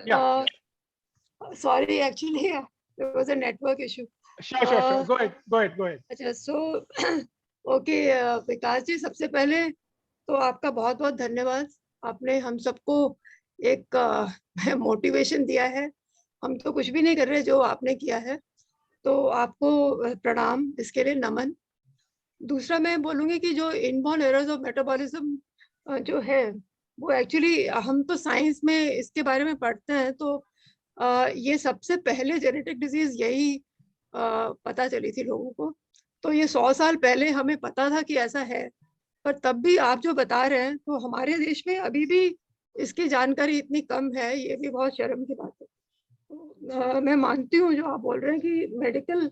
Yeah. Sorry, actually, there was a network issue. Sure. Go ahead. अच्छा, so okay, विकास जी, सबसे पहले तो आपका बहुत बहुत धन्यवाद। आपने हम सबको एक मोटिवेशन दिया है। हम तो कुछ भी नहीं कर रहे, जो आपने किया है, तो आपको प्रणाम, इसके लिए नमन। दूसरा मैं बोलूँगी कि जो इनबॉर्न एरर्स ऑफ मेटाबॉलिज्म जो है, वो एक्चुअली हम तो साइंस में इसके बारे में पढ़ते हैं, तो ये सबसे पहले जेनेटिक डिजीज यही पता चली थी लोगों को। तो ये 100 साल पहले हमें पता था कि ऐसा है, पर तब भी आप जो बता रहे हैं, तो हमारे देश में अभी भी इसकी जानकारी इतनी कम है, ये भी बहुत शर्म की बात है। मैं मानती हूँ जो आप बोल रहे हैं कि मेडिकल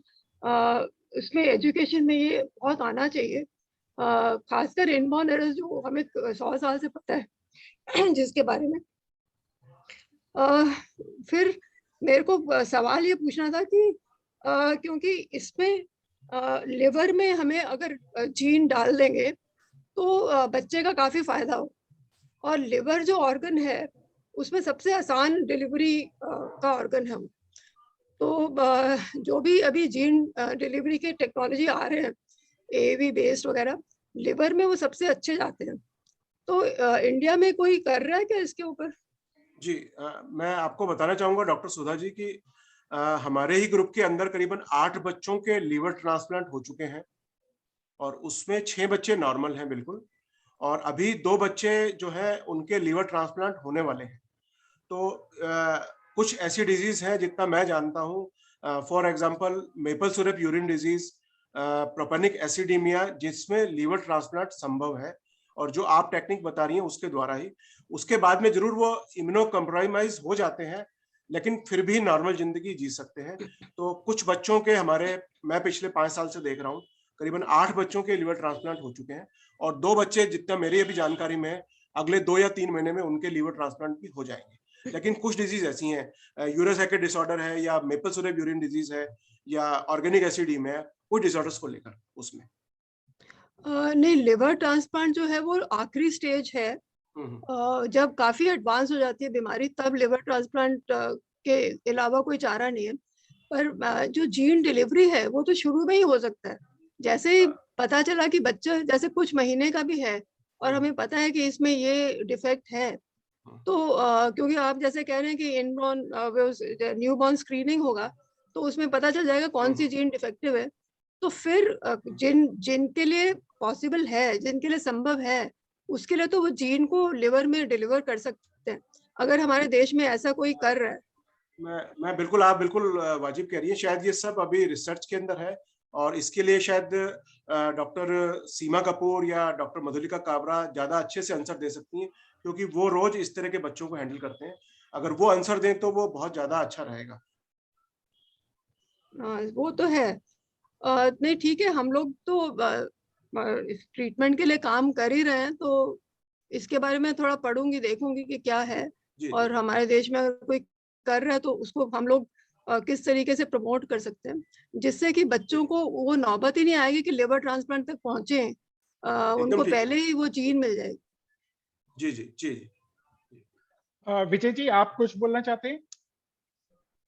उसमें एजुकेशन में ये बहुत आना चाहिए, खासकर इनबॉर्न एरर्स जो हमें 100 साल से पता है जिसके बारे में। फिर मेरे को सवाल ये पूछना था कि क्योंकि इसमें लिवर में हमें अगर जीन डाल देंगे तो बच्चे का काफ़ी फायदा हो, और लिवर जो ऑर्गन है उसमें सबसे आसान डिलीवरी का ऑर्गन है। तो जो भी अभी जीन डिलीवरी के टेक्नोलॉजी आ रहे हैं, AAV बेस्ड वगैरह, लिवर में वो सबसे अच्छे जाते हैं। तो इंडिया में कोई कर रहा है क्या इसके ऊपर? जी, मैं आपको बताना चाहूंगा डॉक्टर सुधा जी की हमारे ही ग्रुप के अंदर करीबन 8 बच्चों के लीवर ट्रांसप्लांट हो चुके हैं, और उसमें 6 बच्चे नॉर्मल हैं बिल्कुल, और अभी 2 बच्चे जो है उनके लीवर ट्रांसप्लांट होने वाले हैं। तो कुछ ऐसी डिजीज हैं जितना मैं जानता हूँ, for example maple syrup urine disease, propionic acidemia, जिसमें लीवर ट्रांसप्लांट संभव है, और जो आप टेक्निक बता रही हैं उसके द्वारा ही। उसके बाद में जरूर वो इम्यूनो कॉम्प्रोमाइज हो जाते हैं, लेकिन फिर भी नॉर्मल जिंदगी जी सकते हैं। तो कुछ बच्चों के मैं पिछले 5 साल से देख रहा हूँ, करीबन 8 बच्चों के लिवर ट्रांसप्लांट हो चुके हैं, और 2 बच्चे जितना मेरी अभी जानकारी में अगले 2 या 3 महीने में उनके लिवर ट्रांसप्लांट भी हो जाएंगे। लेकिन कुछ डिजीज ऐसी हैं, यूरोसाइकिल डिसऑर्डर है, या मेपल सिरप यूरिन डिजीज है, या ऑर्गेनिक एसिडीमिया है, कुछ डिसऑर्डर्स को लेकर उसमें नहीं, लिवर ट्रांसप्लांट जो है वो आखिरी स्टेज है। जब काफी एडवांस हो जाती है बीमारी, तब लिवर ट्रांसप्लांट के अलावा कोई चारा नहीं है। पर जो जीन डिलीवरी है वो तो शुरू में ही हो सकता है। जैसे ही पता चला कि बच्चा जैसे कुछ महीने का भी है और हमें पता है कि इसमें ये डिफेक्ट है, तो क्योंकि आप जैसे कह रहे हैं कि इनबॉर्न न्यूबॉर्न स्क्रीनिंग होगा, तो उसमें पता चल जाएगा कौन सी जीन डिफेक्टिव है। तो फिर जिनके लिए पॉसिबल है, जिनके लिए संभव है, उसके लिए तो वो जीन को लिवर में डिलीवर कर सकते हैं, अगर हमारे देश में ऐसा कोई कर रहा है। मैं बिल्कुल, आप बिल्कुल वाजिब कह रही है। शायद ये सब अभी रिसर्च के अंदर है, और इसके लिए शायद डॉक्टर सीमा कपूर या डॉक्टर मधुलिका काबरा ज्यादा अच्छे से आंसर दे सकती हैं, क्योंकि वो रोज इस तरह के बच्चों को हैंडल करते हैं। अगर वो आंसर दें तो वो बहुत ज्यादा अच्छा रहेगा। वो तो है। नहीं, ठीक है, हम लोग तो ट्रीटमेंट के लिए काम कर ही रहे हैं, तो इसके बारे में थोड़ा पढ़ूंगी, देखूंगी कि क्या है। जी, और जी। हमारे देश में अगर कोई कर रहा है तो उसको हम लोग किस तरीके से प्रमोट कर सकते हैं, जिससे कि बच्चों को वो नौबत ही नहीं आएगी कि लिवर ट्रांसप्लांट तक पहुंचे। एकदम उनको ठीक पहले है। ही वो जीन मिल जाएगी। जी, जी, जी, जी। विजय जी, आप कुछ बोलना चाहते हैं?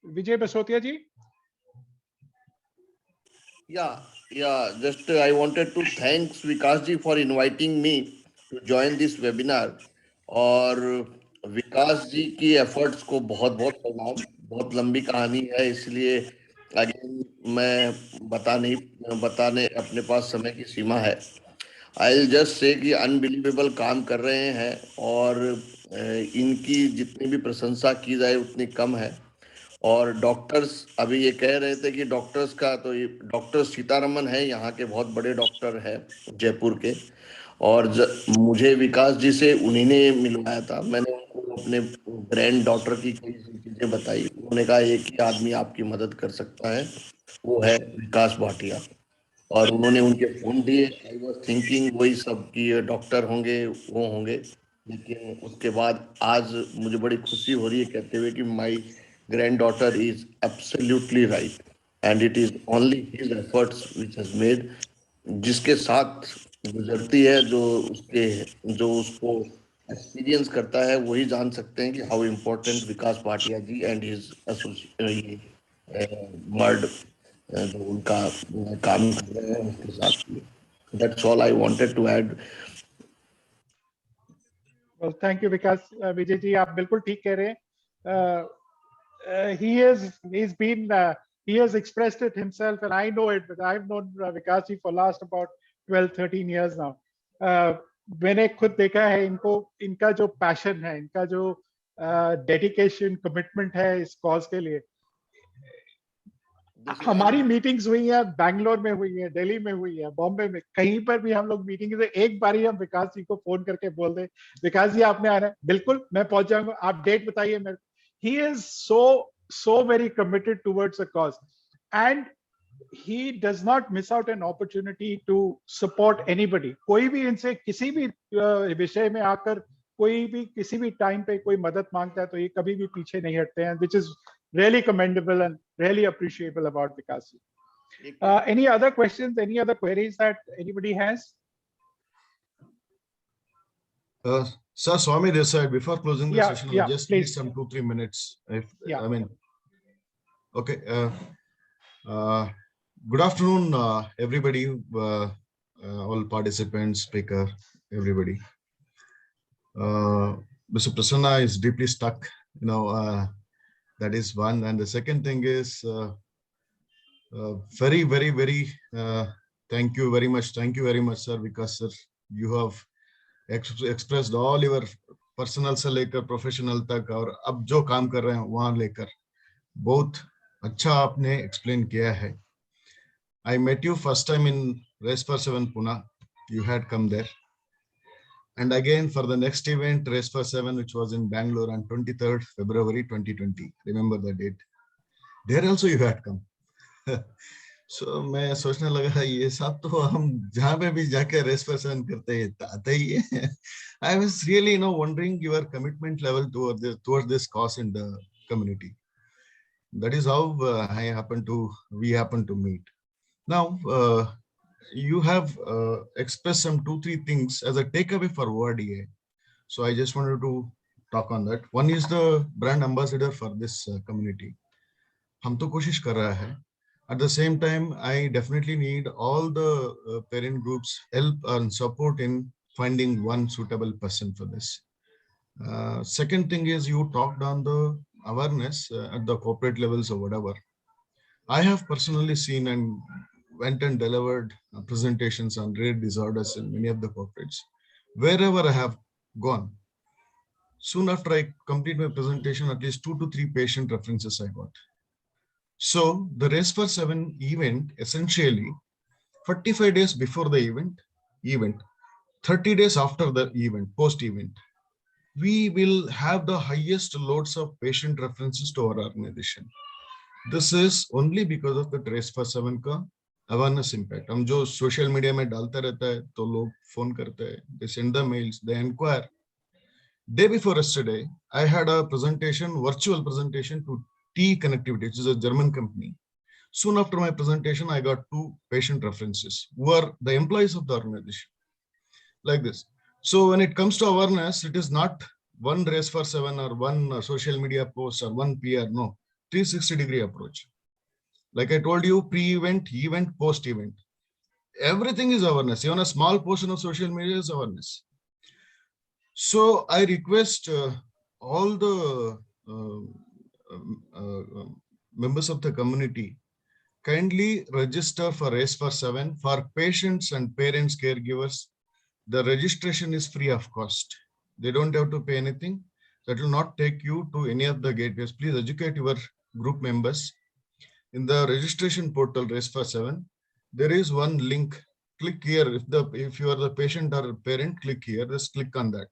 विजय बसोतिया जी। Yeah. Just I wanted to thank Vikas ji for inviting me to join this webinar. और विकास जी की एफर्ट्स को बहुत बहुत प्रणाम। बहुत लंबी कहानी है, इसलिए अगेन मैं बताने अपने पास समय की सीमा है। आई जस्ट से कि अनबिलीवेबल काम कर रहे हैं, और इनकी जितनी भी प्रशंसा की जाए उतनी कम है। और डॉक्टर्स अभी ये कह रहे थे कि डॉक्टर्स का, तो ये डॉक्टर सीतारमन है, यहाँ के बहुत बड़े डॉक्टर है जयपुर के। और मुझे विकास जी से उन्हीं ने मिलवाया था। मैंने उनको अपने ग्रैंड डॉटर की कई चीजें बताई। उन्होंने कहा एक ही आदमी आपकी मदद कर सकता है, वो है विकास भाटिया। और उन्होंने उनके फोन दिए। आई वॉज थिंकिंग वही सब कि डॉक्टर होंगे, वो होंगे। लेकिन उसके बाद आज मुझे बड़ी खुशी हो रही है कहते हुए कि my grand daughter is absolutely right, and it is only his efforts which has made. जिसके साथ गुजरती है, जो उसको एक्सपीरियंस करता है, वही जान सकते हैं कि how important Vikas Bhatia ji and his MERD जो उनका काम कर रहे हैं उसके साथ। That's all I wanted to add. Well, thank you, Vikas. Vijay ji, आप बिल्कुल ठीक कह रहे हैं। He has expressed it himself, and I know it, but I've known Vikas ji for last about 12-13 years now. मैंने खुद देखा है इनको, इनका जो पैशन है, इनका जो डेडिकेशन, कमिटमेंट है इस कॉज के लिए। हमारी मीटिंग्स हुई है, बैंगलोर में हुई है, दिल्ली में हुई है, बॉम्बे में, कहीं पर भी हम लोग मीटिंग से एक बार ही हम विकास जी को फोन करके बोल दे, विकास जी आपने आना है, बिल्कुल मैं पहुंच जाऊंगा, आप डेट बताइए मेरे। He is so very committed towards a cause, and he does not miss out an opportunity to support anybody. कोई भी इनसे किसी भी विषय में आकर कोई भी किसी भी टाइम पे कोई मदद मांगता है तो ये कभी भी पीछे नहीं हटते हैं, which is really commendable and really appreciable about Vikas ji. Any other questions, any other queries that anybody has? Sir, Swami this side, before closing the session, I just please. need some 2-3 minutes. Yeah. I mean, okay. Good afternoon, everybody, all participants, speaker, everybody. Mr. Prasanna is deeply stuck, that is one. And the second thing is very, very, very thank you very much. Thank you very much, sir, because sir, you have expressed all your personal से लेकर professional तक और अब जो काम कर रहे हैं वहां लेकर बहुत अच्छा आपने एक्सप्लेन किया है. I met you first time in Race for Seven Pune. You had come there. And again for the next event, Race for Seven, which was in Bangalore on 23rd February 2020. Remember the date. There also you had come. So मैं सोचने लगा ये सब तो हम जहाँ पे भी जाके रेस for seven करते हैं आते ही है. I was really wondering your commitment level toward this cause in the community. That is how we happen to meet. Now, you have expressed some 2-3 things as a takeaway for ORDA. So I just wanted to talk on that. One is the brand ambassador for this community. हम तो कोशिश कर रहा है. At the same time, I definitely need all the parent groups help and support in finding one suitable person for this. Second thing is you talked on the awareness at the corporate levels or whatever. I have personally seen and went and delivered presentations on rare disorders in many of the corporates. Wherever I have gone, soon after I complete my presentation, at least 2 to 3 patient references I got. So the Race for Seven event, essentially 45 days before the event, 30 days after the event, post-event, we will have the highest loads of patient references to our organization. This is only because of the Race for Seven का awareness impact. हम जो social media में डालते रहता है तो लोग phone करते हैं, they send the mails, they inquire. Day before yesterday, I had a presentation, virtual presentation to T Connectivity, which is a German company. Soon after my presentation, I got 2 patient references who are the employees of the organization. Like this. So when it comes to awareness, it is not one Race for Seven or one social media post or one PR, no, 360-degree approach. Like I told you, pre-event, event, post-event. Everything is awareness. Even a small portion of social media is awareness. So I request all the members of the community kindly register for Race for Seven for patients and parents, caregivers. The registration is free of cost. They don't have to pay anything. That will not take you to any of the gateways. Please educate your group members. In the registration portal Race for Seven, there is one link. Click here. If you are the patient or parent, click here. Just click on that.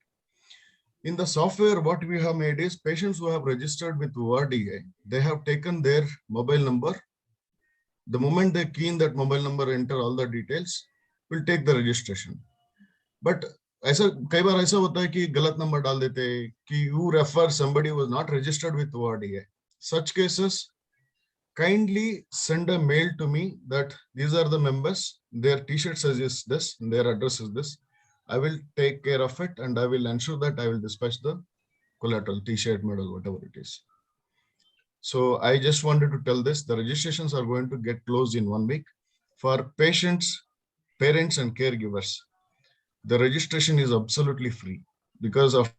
In the software, what we have made is patients who have registered with ORDA, they have taken their mobile number. The moment they key in that mobile number, enter all the details, will take the registration. But ऐसा कई बार ऐसा होता है कि गलत number डाल देते हैं कि you refer somebody who was not registered with ORDA. Such cases, kindly send a mail to me that these are the members, their t-shirt says this, and their address is this. I will take care of it and I will ensure that I will dispatch the collateral, t-shirt, medal, whatever it is. So I just wanted to tell this, the registrations are going to get closed in 1 week. For patients, parents and caregivers, the registration is absolutely free because after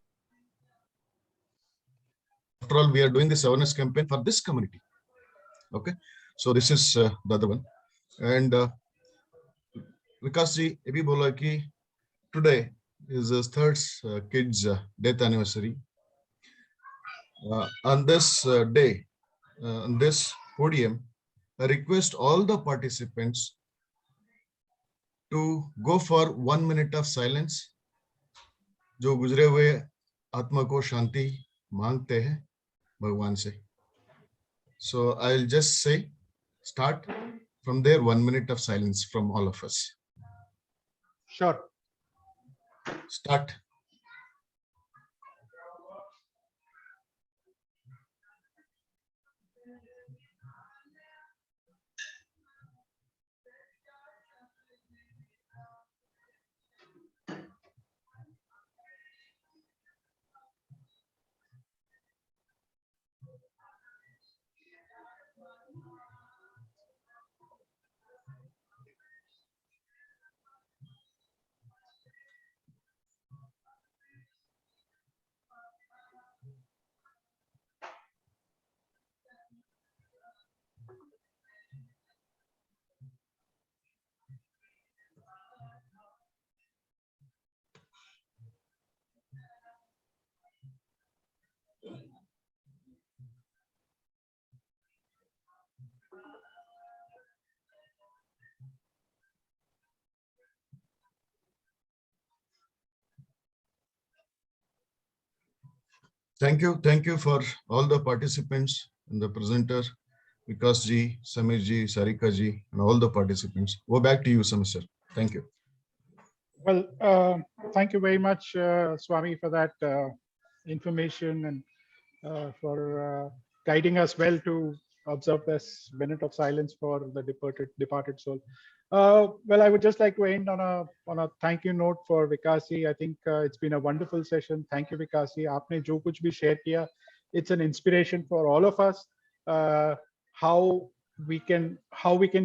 all, we are doing this awareness campaign for this community. Okay, so this is the other one. And Vikas ji, abhi bola ki today is his third kid's death anniversary. On this day, on this podium, I request all the participants to go for 1 minute of silence. जो गुजरे हुए आत्मा को शांति मांगते हैं भगवान से. So I'll just say, start from there, 1 minute of silence from all of us. Sure. Start. Thank you for all the participants and the presenter, Vikas ji, Samir ji, Sarika ji, and all the participants. Go back to you, Samir sir. Thank you. Well, thank you very much, Swami, for that information and for guiding us well to observe this minute of silence for the departed soul. Well, I would just like to end on a thank you note for Vikasi. I think it's been a wonderful session. Thank you, Vikasi. आपने जो कुछ भी share किया, it's an inspiration for all of us. How we can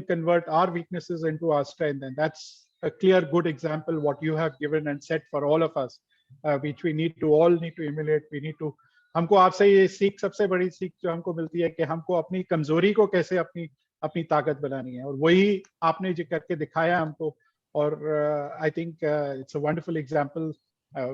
convert our weaknesses into our strength, and that's a clear, good example what you have given and set for all of us, which we need to emulate. We need to. हमको आपसे ये सीख, सबसे बड़ी सीख जो हमको मिलती है कि हमको अपनी कमजोरी को कैसे अपनी ताकत बनानी है, और वही आपने जो करके दिखाया हमको. और I think it's a wonderful example.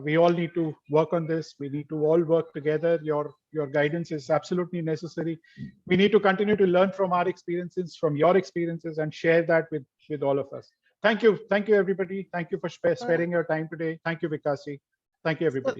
We all need to work on this. We need to all work together. Your guidance is absolutely necessary. We need to continue to learn from our experiences, from your experiences, and share that with all of us. Thank you everybody. Thank you for sparing your time today. Thank you, Vikasi. Thank you, everybody.